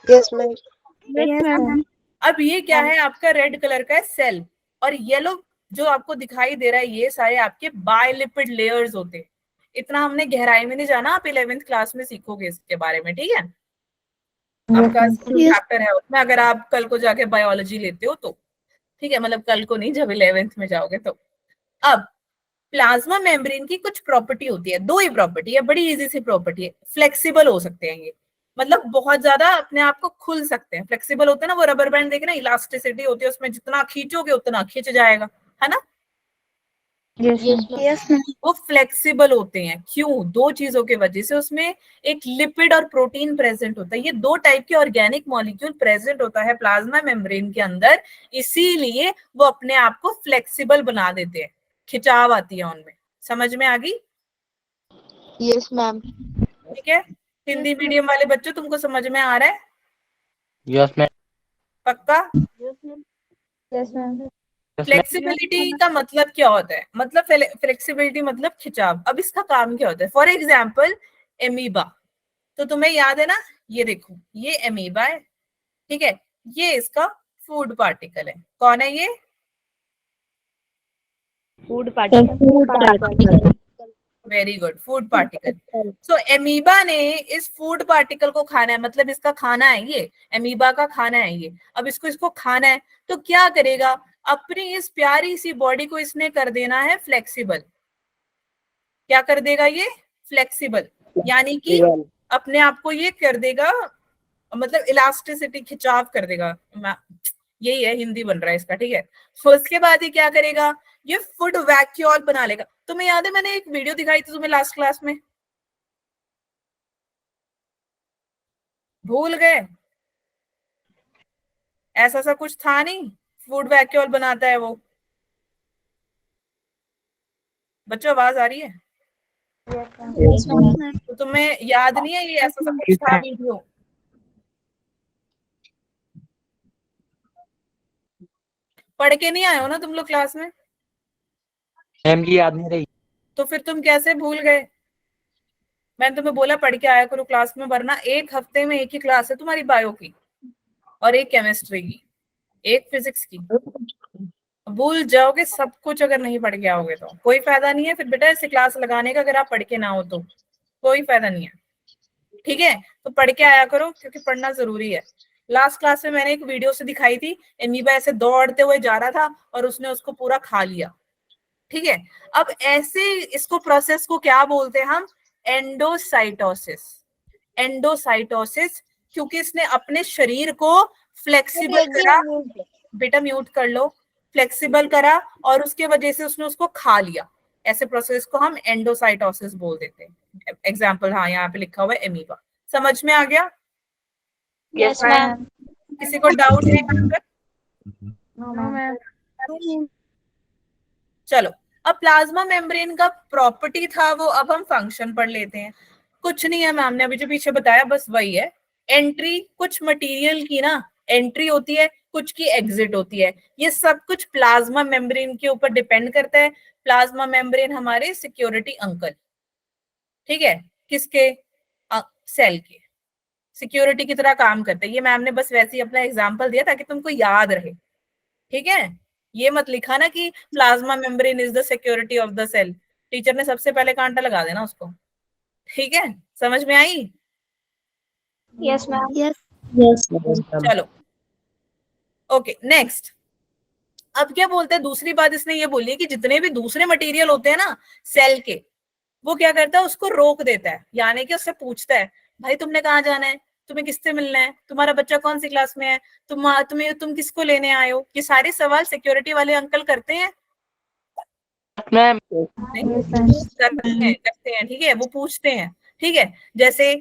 Yes, ma'am. अब ये क्या है, आपका रेड कलर का है सेल, और येलो जो आपको दिखाई दे रहा है, ये सारे आपके बायलिपिड लेयर्स होते हैं, इतना हमने गहराई में नहीं जाना, आप 11th क्लास में सीखोगे इसके बारे में, ठीक है, आपका चैप्टर है उसमें, अगर आप कल को जाके बायोलॉजी लेते हो तो, ठीक है, मतलब कल को नहीं, जब 11th में जाओगे तो। अब प्लाज्मा मेम्ब्रेन की कुछ प्रॉपर्टी होती है, दो ही प्रॉपर्टी है, बड़ी इजी सी प्रॉपर्टी है, फ्लेक्सिबल हो सकते हैं ये, मतलब बहुत ज्यादा अपने आप को खुल सकते हैं, फ्लेक्सिबल होते हैं ना, वो रबर बैंड देखना, इलास्टिसिटी होती है उसमें, जितना खींचोगे उतना खींच जाएगा, है ना, यस वो फ्लेक्सिबल होते हैं, क्यों, दो चीजों की वजह से, उसमें एक लिपिड और प्रोटीन प्रेजेंट होता है, ये दो टाइप के ऑर्गेनिक मॉलिक्यूल प्रेजेंट होता है प्लाज्मा मेम्ब्रेन के अंदर, इसीलिए वो अपने आप को फ्लेक्सिबल बना देते हैं, खिंचाव आती है उनमें, समझ में आ गई, यस मैम ठीक है। हिंदी मीडियम वाले बच्चों तुमको समझ में आ रहा है, यस मैम। पक्का। Yes ma'am. फ्लेक्सिबिलिटी का मतलब क्या होता है, मतलब फ्लेक्सिबिलिटी मतलब खिंचाव, अब इसका काम क्या होता है, फॉर एग्जाम्पल एमीबा, तो तुम्हें याद है ना, ये देखो, ये एमीबा है, ठीक है, ये इसका फूड पार्टिकल है, कौन है ये, Food particles. Very good, food particle. So amoeba ने इस फूड पार्टिकल को खाना है, मतलब इसका खाना है ये, एमीबा का खाना है ये, अब इसको खाना है तो क्या करेगा, अपनी इस प्यारी सी बॉडी को इसने कर देना है फ्लेक्सिबल। क्या कर देगा ये? फ्लेक्सिबल, यानी कि अपने आप को ये कर देगा, मतलब इलास्टिसिटी, खिंचाव कर देगा। यही है, हिंदी बन रहा है इसका, ठीक है। तो उसके बाद ये क्या करेगा? ये फुट वैक्यूल बना लेगा। तुम्हें याद है मैंने एक वीडियो दिखाई थी तुम्हें लास्ट क्लास में, भूल गए? ऐसा सा कुछ था नहीं, फूड वैक्यूल बनाता है वो। बच्चों आवाज आ रही है? तो तुम्हें याद नहीं है ये ऐसा सा कुछ था वीडियो? पढ़ के नहीं आए हो ना तुम लोग क्लास में? मैम की याद नहीं रही। तो फिर तुम कैसे भूल गए? मैंने तुम्हें बोला पढ़ के आया करो क्लास में, वरना एक हफ्ते में एक ही क्लास है तुम्हारी बायो की, और एक केमिस्ट्री की, एक फिजिक्स की। भूल जाओगे सब कुछ अगर नहीं पढ़ के आओगे तो। कोई फायदा नहीं है फिर बेटा ऐसे क्लास लगाने का, अगर आप पढ़ के ना हो तो कोई फायदा नहीं है, ठीक है। तो पढ़ के आया करो, क्योंकि पढ़ना जरूरी है। लास्ट क्लास में मैंने एक वीडियो से दिखाई थी, एमीबा ऐसे दौड़ते हुए जा रहा था और उसने उसको पूरा खा लिया, ठीक है। अब ऐसे इसको प्रोसेस को क्या बोलते हैं हम? एंडोसाइटोसिस। एंडोसाइटोसिस, क्योंकि इसने अपने शरीर को फ्लेक्सिबल करा, बेटा म्यूट कर लो, फ्लेक्सिबल करा और उसके वजह से उसने उसको खा लिया। ऐसे प्रोसेस को हम एंडोसाइटोसिस बोल देते हैं। एग्जाम्पल हाँ यहाँ पे लिखा हुआ है एमीबा। समझ में आ गया? Yes ma'am. किसी को डाउट है? No ma'am. चलो, अब प्लाज्मा मेम्ब्रेन का प्रॉपर्टी था वो, अब हम फंक्शन पढ़ लेते हैं। कुछ नहीं है, मैम ने अभी जो पीछे बताया बस वही है। एंट्री, कुछ मटेरियल की ना एंट्री होती है, कुछ की एग्जिट होती है। ये सब कुछ प्लाज्मा मेम्ब्रेन के ऊपर डिपेंड करता है। प्लाज्मा मेम्ब्रेन हमारे सिक्योरिटी अंकल, ठीक है, किसके? सेल के सिक्योरिटी की तरह काम करते हैं। ये मैम ने बस वैसे ही अपना एग्जांपल दिया ताकि तुमको याद रहे, ठीक है। ये मत लिखा ना कि plasma membrane is the security of the cell, teacher ने सबसे पहले कांटा लगा देना उसको, ठीक है। समझ में आई? Yes ma'am. यस चलो ओके नेक्स्ट। अब क्या बोलते हैं, दूसरी बात इसने ये बोली है कि जितने भी दूसरे मटेरियल होते हैं ना सेल के, वो क्या करता है? उसको रोक देता है, यानी कि उससे पूछता है भाई तुमने कहाँ जाना है, तुम्हें किससे मिलना है, तुम्हारा बच्चा कौन सी क्लास में है, तुम किसको लेने आए हो। ये सारे सवाल सिक्योरिटी वाले अंकल करते हैं, मैम करते हैं, ठीक है, वो पूछते हैं, ठीक है। जैसे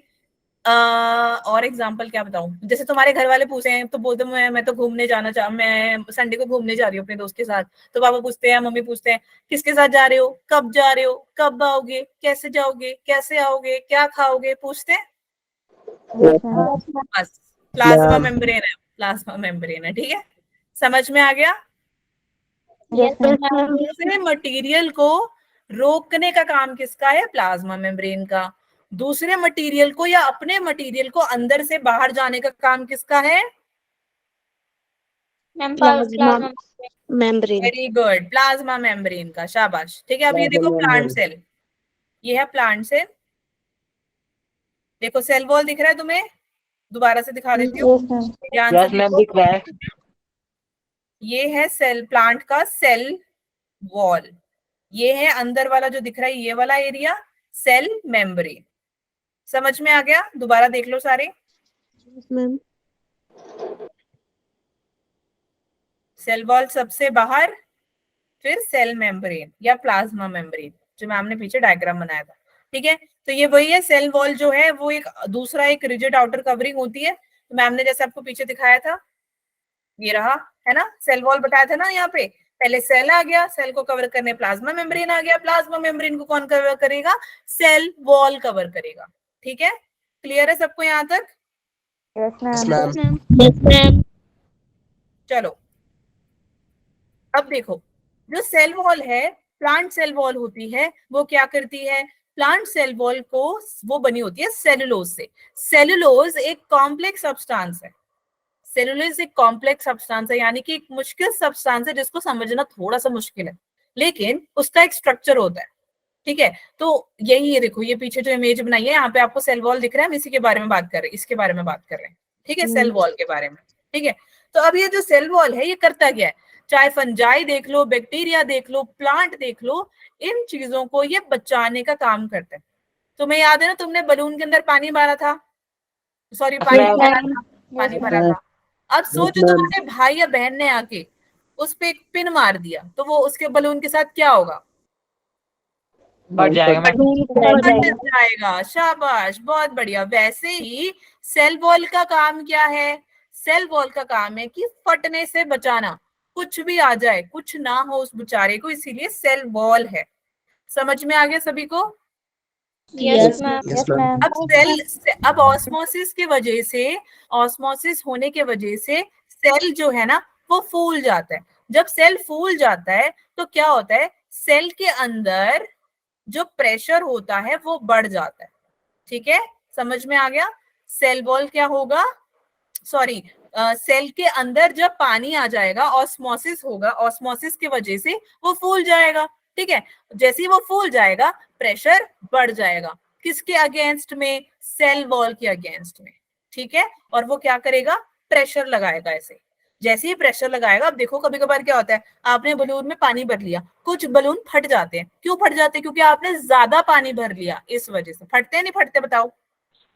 और एग्जांपल क्या बताऊं, जैसे तुम्हारे घर वाले पूछे हैं तो बोलते मैं तो घूमने जाना चाह, मैं संडे को घूमने जा रही हूँ अपने दोस्त के साथ। तो पापा पूछते हैं, मम्मी पूछते हैं किसके साथ जा रहे हो, कब जा रहे हो, कब आओगे, कैसे जाओगे, कैसे आओगे, क्या खाओगे, पूछते हैं। बस प्लाज्मा मेम्ब्रेन है, प्लाज्मा मेम्ब्रेन है, ठीक है। समझ में आ गया? दूसरे मटेरियल को रोकने का काम किसका है? प्लाज्मा मेम्ब्रेन का। दूसरे मटेरियल को या अपने मटेरियल को अंदर से बाहर जाने का काम किसका है? Plasma membrane. Very good, plasma membrane का, शाबाश, ठीक है। अब ये देखो प्लांट सेल, ये है प्लांट सेल। देखो सेल वॉल दिख रहा है तुम्हें? दोबारा से दिखा देती हूँ, ध्यान से मैम देखो। दिख रहा है। ये है सेल, प्लांट का सेल वॉल। ये है अंदर वाला जो दिख रहा है, ये वाला एरिया सेल मेम्ब्रेन। समझ में आ गया? दोबारा देख लो सारे। मैम। सेल वॉल सबसे बाहर, फिर सेल मेम्ब्रेन या प्लाज्मा मेम्ब्रेन, जो मैम ने पीछे डायग्राम बनाया था, ठीक है। तो ये वही है, सेल वॉल जो है वो एक दूसरा एक रिजिड आउटर कवरिंग होती है। तो मैम ने जैसे आपको पीछे दिखाया था, ये रहा, है ना, सेल वॉल बताया था ना। यहाँ पे पहले सेल आ गया, सेल को कवर करने प्लाज्मा मेम्ब्रेन आ गया, प्लाज्मा मेम्ब्रेन को कौन कवर करेगा? सेल वॉल कवर करेगा, ठीक है। क्लियर है सबको यहाँ तक? Yes ma'am. Yes ma'am. चलो अब देखो, जो सेल वॉल है, प्लांट सेल वॉल होती है, वो क्या करती है? प्लांट सेल वॉल को, वो बनी होती है सेलुलोज से। सेलुलोज एक कॉम्प्लेक्स सब्सटेंस है। सेलुलोज एक कॉम्प्लेक्स सब्सटेंस है, यानी कि एक मुश्किल सब्सटेंस है जिसको समझना थोड़ा सा मुश्किल है, लेकिन उसका एक स्ट्रक्चर होता है, ठीक है। तो यही है, देखो ये पीछे जो इमेज बनाई है, यहाँ पे आपको सेल वॉल दिख रहा है, हम इसी के बारे में बात कर रहे हैं, इसके बारे में बात कर रहे हैं, ठीक है, सेल वॉल के बारे में, ठीक है। तो अब ये जो सेल वॉल है ये करता क्या है? चाहे फंजाई देख लो, बैक्टीरिया देख लो, प्लांट देख लो, इन चीजों को ये बचाने का काम करते हैं। तुम्हें याद है ना, तुमने बलून के अंदर पानी भरा था, सॉरी पानी मैम। भरा था, पानी भरा था। अब सोचो तुम्हारे भाई या बहन ने आके उस पे एक पिन मार दिया, तो वो उसके बलून के साथ क्या होगा? फट जाएगा मैम। फट जाएगा। शाबाश, बहुत बढ़िया। वैसे ही सेल वॉल का काम क्या है? सेल वॉल का काम है कि फटने से बचाना, कुछ भी आ जाए, कुछ ना हो उस बेचारे को, इसीलिए सेल वॉल है। समझ में आ गया सभी को? Yes ma'am. अब ऑस्मोसिस की वजह से, ऑस्मोसिस होने के वजह से सेल जो है ना वो फूल जाता है। जब सेल फूल जाता है तो क्या होता है? सेल के अंदर जो प्रेशर होता है वो बढ़ जाता है। ठीक है, समझ में आ गया? सेल वॉल क्या होगा? सॉरी, सेल के अंदर जब पानी आ जाएगा, ऑस्मोसिस होगा, ऑस्मोसिस की वजह से वो फूल जाएगा। ठीक है, जैसे ही वो फूल जाएगा प्रेशर बढ़ जाएगा। किसके अगेंस्ट में? सेल वॉल के अगेंस्ट में। ठीक है, और वो क्या करेगा? प्रेशर लगाएगा। ऐसे जैसे ही प्रेशर लगाएगा, अब देखो कभी कभार क्या होता है, आपने बलून में पानी भर लिया, कुछ बलून फट जाते हैं। क्यों फट जाते हैं? क्योंकि आपने ज्यादा पानी भर लिया, इस वजह से। फटते नहीं फटते बताओ?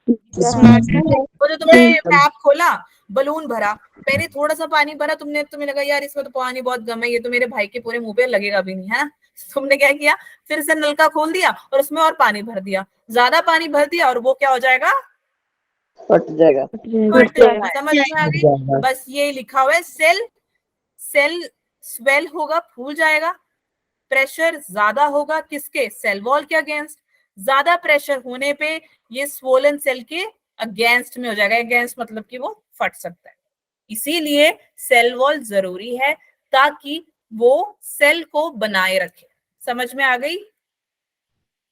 वो जो तुमने टैप खोला, बलून भरा, पहले थोड़ा सा पानी भरा तुमने, तुम्हें लगा यार इसमें तो पानी बहुत कम है, ये तो मेरे भाई के पूरे मुंह पे लगेगा भी नहीं, है ना? तुमने क्या किया? फिर से नलका खोल दिया और उसमें और पानी भर दिया, ज्यादा पानी भर दिया, और वो क्या हो जाएगा? फट जाएगा। फट जाएगा। समझ में आ गई? बस ये लिखा हुआ है, सेल स्वेल होगा, फूल जाएगा। प्रेशर ज्यादा होगा किसके? सेल वॉल के अगेंस्ट। ज्यादा प्रेशर होने पे ये स्वोलन सेल के अगेंस्ट में हो जाएगा। अगेंस्ट मतलब कि वो फट सकता है। इसीलिए सेल वॉल जरूरी है, ताकि वो सेल को बनाए रखे। समझ में आ गई?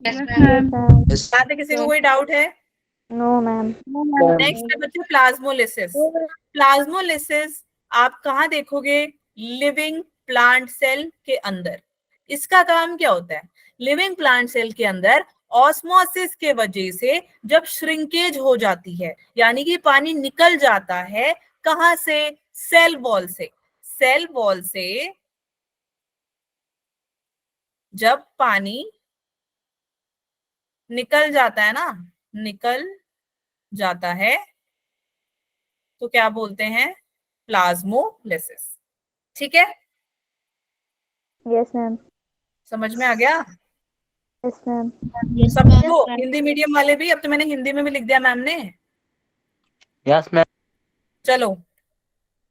यहाँ पे किसी को कोई डाउट है? No ma'am. नेक्स्ट है बच्चे प्लाज्मोलिसिस। प्लाज्मोलिसिस आप कहाँ देखोगे? लिविंग प्लांट सेल के अंदर। इसका काम क्या होता है? लिविंग प्लांट सेल के अंदर ऑस्मोसिस के वजह से जब श्रिंकेज हो जाती है, यानी कि पानी निकल जाता है, कहां से? सेल वॉल से। सेल वॉल से जब पानी निकल जाता है ना, निकल जाता है, तो क्या बोलते हैं? प्लाज्मोलिसिस। ठीक है, यस मैम। समझ में आ गया यस मैम। सबको? हिंदी मीडियम वाले भी? अब तो मैंने हिंदी में भी लिख दिया मैम ने। Yes ma'am. चलो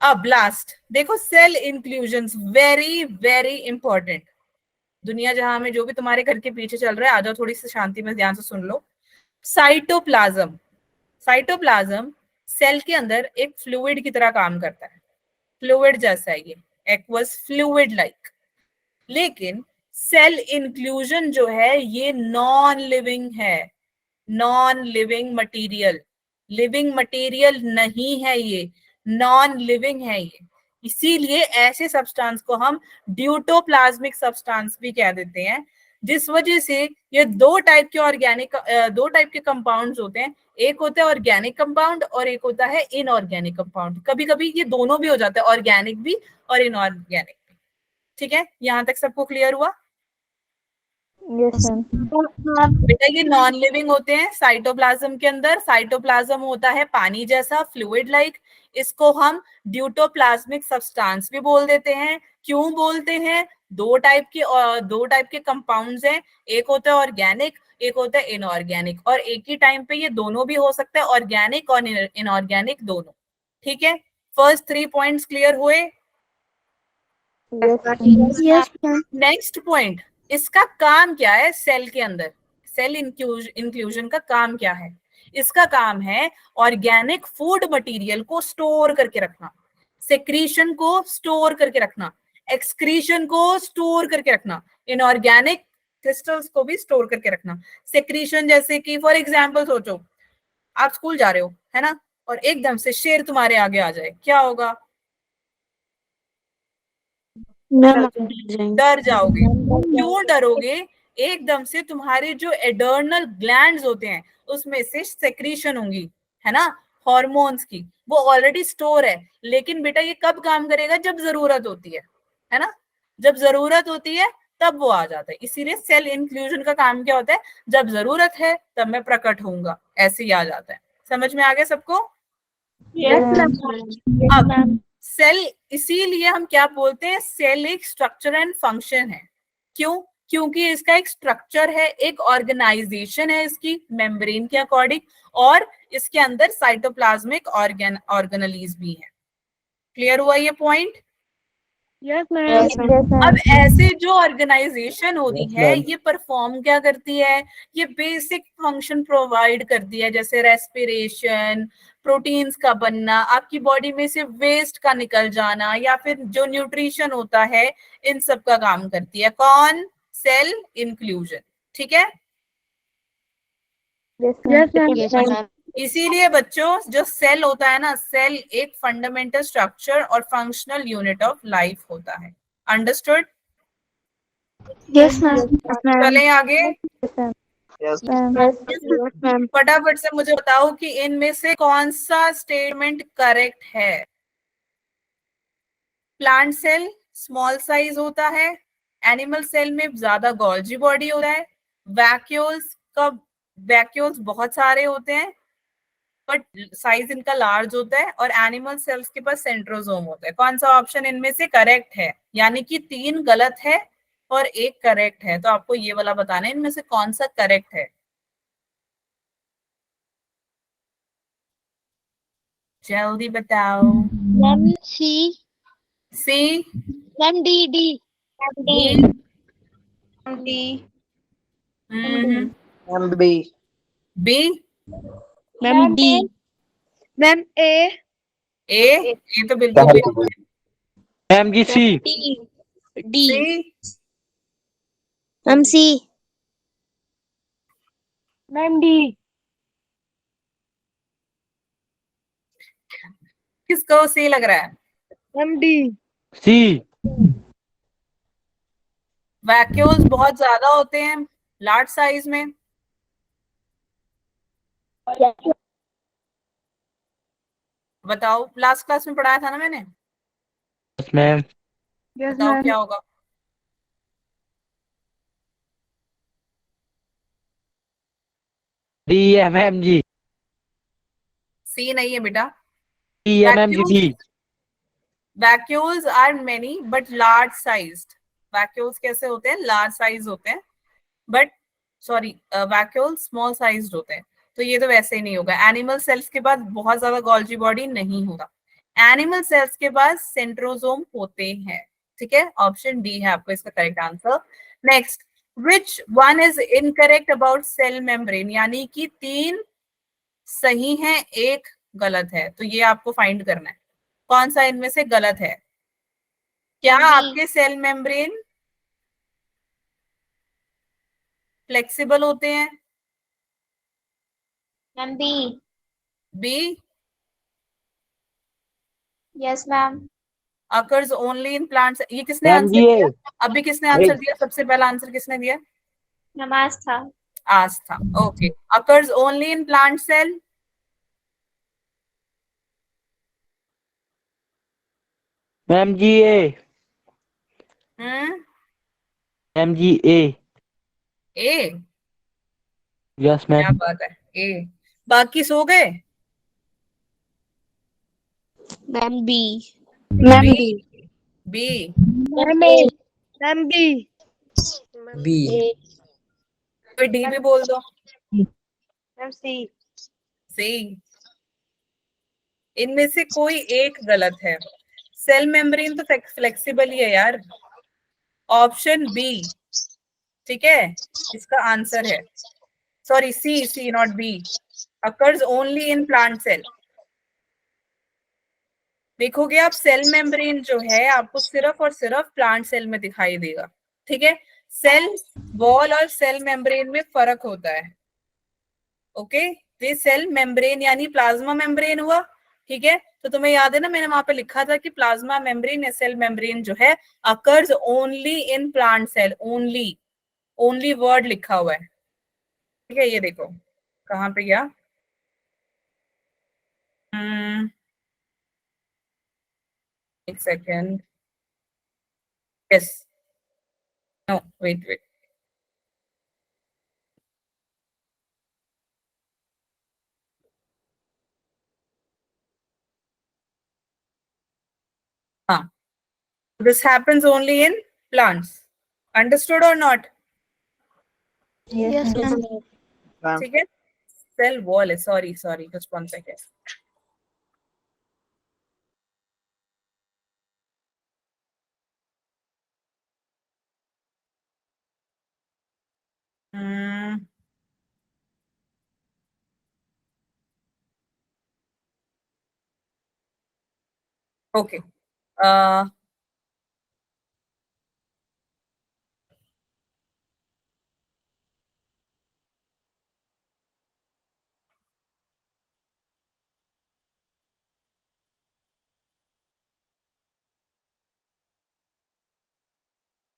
अब लास्ट देखो, cell inclusion, very very important. दुनिया जहां में जो भी तुम्हारे घर के पीछे चल रहा है, आ जाओ थोड़ी सी शांति में, ध्यान से सुन लो। साइटोप्लाज्म, साइटोप्लाज्म सेल के अंदर एक फ्लूइड की तरह काम करता है। फ्लूइड जैसा है ये, एक्वस फ्लूइड लाइक। लेकिन सेल इंक्लूजन जो है ये नॉन लिविंग है, non living material. Living material नहीं है ये, नॉन लिविंग है ये। इसीलिए ऐसे सब्सटेंस को हम ड्यूटोप्लाज्मिक सब्सटेंस भी कह देते हैं, जिस वजह से ये दो टाइप के कंपाउंड्स होते हैं। एक होता है ऑर्गेनिक कंपाउंड और एक होता है इनऑर्गेनिक कंपाउंड। कभी कभी ये दोनों भी हो जाता है, ऑर्गेनिक भी और इनऑर्गेनिक भी। ठीक है, यहां तक सबको क्लियर हुआ? Yes ma'am. बेटा ये नॉन लिविंग होते हैं साइटोप्लाज्म के अंदर। साइटोप्लाज्म होता है पानी जैसा, फ्लूइड लाइक। इसको हम ड्यूटोप्लाज्मिक सब्सटेंस भी बोल देते हैं। क्यों बोलते हैं? दो टाइप के कंपाउंड्स हैं, एक होता है ऑर्गेनिक, एक होता है इनऑर्गेनिक, और एक ही टाइम पे ये दोनों भी हो सकता है, ऑर्गेनिक और इनऑर्गेनिक दोनों। ठीक है, फर्स्ट 3 पॉइंट्स क्लियर हुए? Yes ma'am. नेक्स्ट पॉइंट, इसका काम क्या है सेल के अंदर? सेल इंक्लूजन का काम क्या है? इसका काम है ऑर्गेनिक फूड मटेरियल को स्टोर करके रखना, सेक्रीशन को स्टोर करके रखना, एक्सक्रीशन को स्टोर करके रखना, इनऑर्गेनिक क्रिस्टल्स को भी स्टोर करके रखना। सेक्रीशन जैसे कि फॉर एग्जांपल सोचो, आप स्कूल जा रहे हो, है ना, और एकदम से शेर तुम्हारे आगे आ जाए, क्या होगा? डर जाओगे। क्यों डरोगे? एकदम से तुम्हारे जो एडर्नल ग्लैंड्स होते हैं उसमें से सेक्रीशन होंगी, है ना, हॉर्मोन्स की, वो ऑलरेडी स्टोर है। लेकिन बेटा ये कब काम करेगा? जब जरूरत होती है। है ना, जब जरूरत होती है तब वो आ जाता है। इसीलिए सेल इंक्लूजन का काम क्या होता है, जब जरूरत है तब मैं प्रकट होऊंगा, ऐसे ही आ जाता है। समझ में आ गया सबको? Yes, अब सेल, इसीलिए हम क्या बोलते हैं, सेल एक स्ट्रक्चर एंड फंक्शन है। क्यों? क्योंकि इसका एक स्ट्रक्चर है, एक ऑर्गेनाइजेशन है इसकी मेम्ब्रेन के अकॉर्डिंग, और इसके अंदर साइटोप्लाज्मिक ऑर्गेनलीज भी है। क्लियर हुआ ये पॉइंट? Yes ma'am. yes, अब ma'am. ऐसे जो ऑर्गेनाइजेशन होती Yes, है ma'am. ये परफॉर्म क्या करती है, ये बेसिक फंक्शन प्रोवाइड करती है, जैसे रेस्पिरेशन, प्रोटीन्स का बनना, आपकी बॉडी में से वेस्ट का निकल जाना, या फिर जो न्यूट्रिशन होता है, इन सब का काम करती है कौन? Cell inclusion. ठीक है? Yes, ma'am. Yes ma'am. इसीलिए बच्चों जो सेल होता है ना, सेल एक फंडामेंटल स्ट्रक्चर और फंक्शनल यूनिट ऑफ लाइफ होता है। अंडरस्टूड? Yes, ma'am. चलें आगे। Yes, ma'am. Yes. Ma'am. Yes. Yes ma'am. फटाफट से मुझे बताओ कि इनमें से कौन सा स्टेटमेंट करेक्ट है? प्लांट सेल स्मॉल साइज होता है, एनिमल सेल में ज्यादा गोल्जी बॉडी होता है, वैक्यूल्स बहुत सारे होते हैं बट साइज इनका लार्ज होता है, और एनिमल सेल्स के पास सेंट्रोसोम होता है। कौन सा ऑप्शन इनमें से करेक्ट है? यानी कि 3 गलत है और 1 करेक्ट है, तो आपको ये वाला बताना है इनमें से कौन सा करेक्ट है। जल्दी बताओ। Ma'am C. C? Ma'am D D D? D. MB. B? Ma'am D. Ma'am A. A? A तो बिल्कुल भी नहीं है। Ma'am ji C. D D. C? Ma'am C. Ma'am D. किसको सी लग रहा है? Ma'am D. सी। वैक्यूल्स बहुत ज्यादा होते हैं लार्ज साइज में। बताओ, लास्ट क्लास में पढ़ाया था ना मैंने, यस मैम। यस बताओ मैम। क्या होगा? डी है मैम जी। सी नहीं है बेटा। डी है ma'am ji D. Vacuoles are many but large sized. Vacuoles कैसे होते हैं? लार्ज साइज होते हैं, but sorry, vacuoles small sized होते हैं। तो ये तो वैसे ही नहीं होगा। एनिमल सेल्स के पास बहुत ज्यादा गोल्जी बॉडी नहीं होता, एनिमल सेल्स के पास सेंट्रोसोम होते हैं। ठीक है, ऑप्शन डी है आपको इसका correct answer. Next, which one is incorrect about cell membrane? यानी कि 3 सही है, 1 गलत है, तो ये आपको फाइंड करना है कौन सा इनमें से गलत है। क्या आपके सेल मेम्ब्रेन फ्लेक्सिबल होते हैं? Ma'am B. B? Yes, ma'am. Occurs only in plants. ये किसने मैम आंसर जी दिया? ए। अभी किसने आंसर दिया? सबसे पहला आंसर किसने दिया? Namaste. Aastha. Okay, occurs only in plant cell. Ma'am जी ए। हम्म, मैम जी ए। ए? यस क्या मैम। बात है, ए। बाकी सो गए? Ma'am B. Ma'am B? D. B? Ma'am A. Ma'am B. B. कोई डी भी बोल दो। Ma'am C. सी? इनमें से कोई एक गलत है। सेल मेम्ब्रेन तो फ्लेक्सिबल ही है यार। ऑप्शन बी, ठीक है, इसका आंसर है। Sorry, C, C not B. Occurs only in plant cell. देखोगे आप, सेल मेम्ब्रेन जो है आपको सिर्फ और सिर्फ प्लांट सेल में दिखाई देगा। ठीक है, सेल वॉल और सेल मेम्ब्रेन में फर्क होता है। ओके, ये सेल मेम्ब्रेन यानी प्लाज्मा मेम्ब्रेन हुआ। ठीक है, तो तुम्हें याद है ना, मैंने वहां पे लिखा था कि प्लाज्मा मेम्ब्रेन या सेल मेम्ब्रेन जो है occurs only in plant cell. Only, only word लिखा हुआ है। ठीक है, ये देखो कहाँ पे गया। एक second. Yes. No, wait. This happens only in plants. Understood or not? Yes, ma'am. ठीक है? Cell wall है. Sorry. Just 1 second. Okay.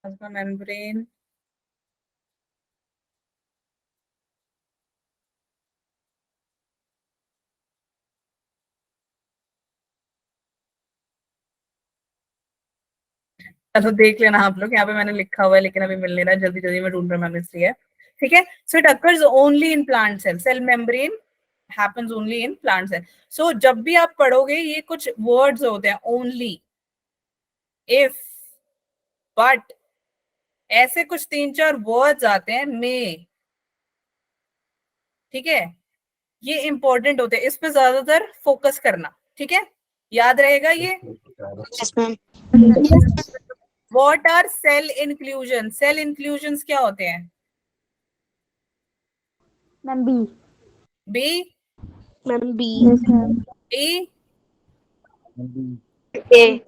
Plasma membrane. चलो देख लेना आप लोग, यहाँ पे मैंने लिखा हुआ है लेकिन अभी मिल नहीं रहा, जल्दी में ढूंढ रहा हूँ, मैंने इसलिए। ठीक है, so it occurs only in plant cell. Cell membrane happens only in plant cell. So जब भी आप पढ़ोगे ये कुछ words होते हैं, only, if, but, ऐसे कुछ 3-4 words आते हैं, may. ठीक है, ये इंपॉर्टेंट होते हैं, इस पे ज्यादातर फोकस करना. ठीक है, याद रहेगा ये. Yes, ma'am. What are cell inclusions? Cell inclusions क्या होते हैं? Ma'am, B. B, Ma'am, B. Yes, ma'am. E. A.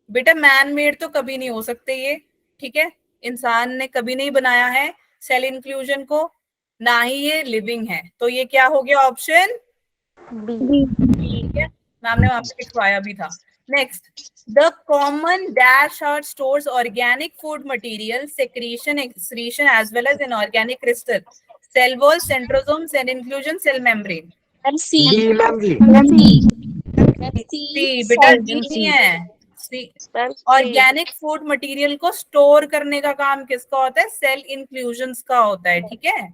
बेटा मैन मेड तो कभी नहीं हो सकते ये. ठीक है, इंसान ने कभी नहीं बनाया है सेल इंक्लूजन को, ना ही ये लिविंग है. तो ये क्या हो गया? Option B. ठीक है, मैम ने वहां पे लिखवाया भी था. Next, the common dash are stores organic food material, secretion, excretion as well as inorganic crystal, cell wall, centrosome, cell inclusion, cell membrane. Ma'am, C. D ma'am D. Ma'am, C. C बेटा, D नहीं है. C. Ma'am, C. Organic food material को store करने का काम किसका होता है? सेल इंक्लूजन्स का होता है. ठीक है,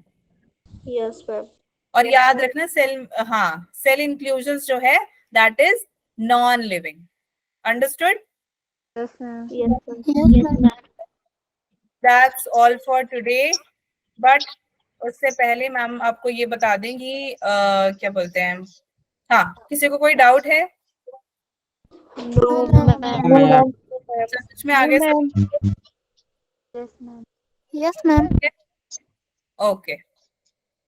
Yes, ma'am. और याद रखना सेल, हाँ, सेल इंक्लूजन्स जो है that is non living. Understood? Yes, ma'am. Yes, ma'am. Yes, ma'am. That's all for today. But उससे पहले मैम आपको ये बता दें कि क्या बोलते हैं, हाँ, किसी को कोई डाउट है? No, ma'am. समझ में आ गया सब? Yes, ma'am. Yes, ma'am. Okay.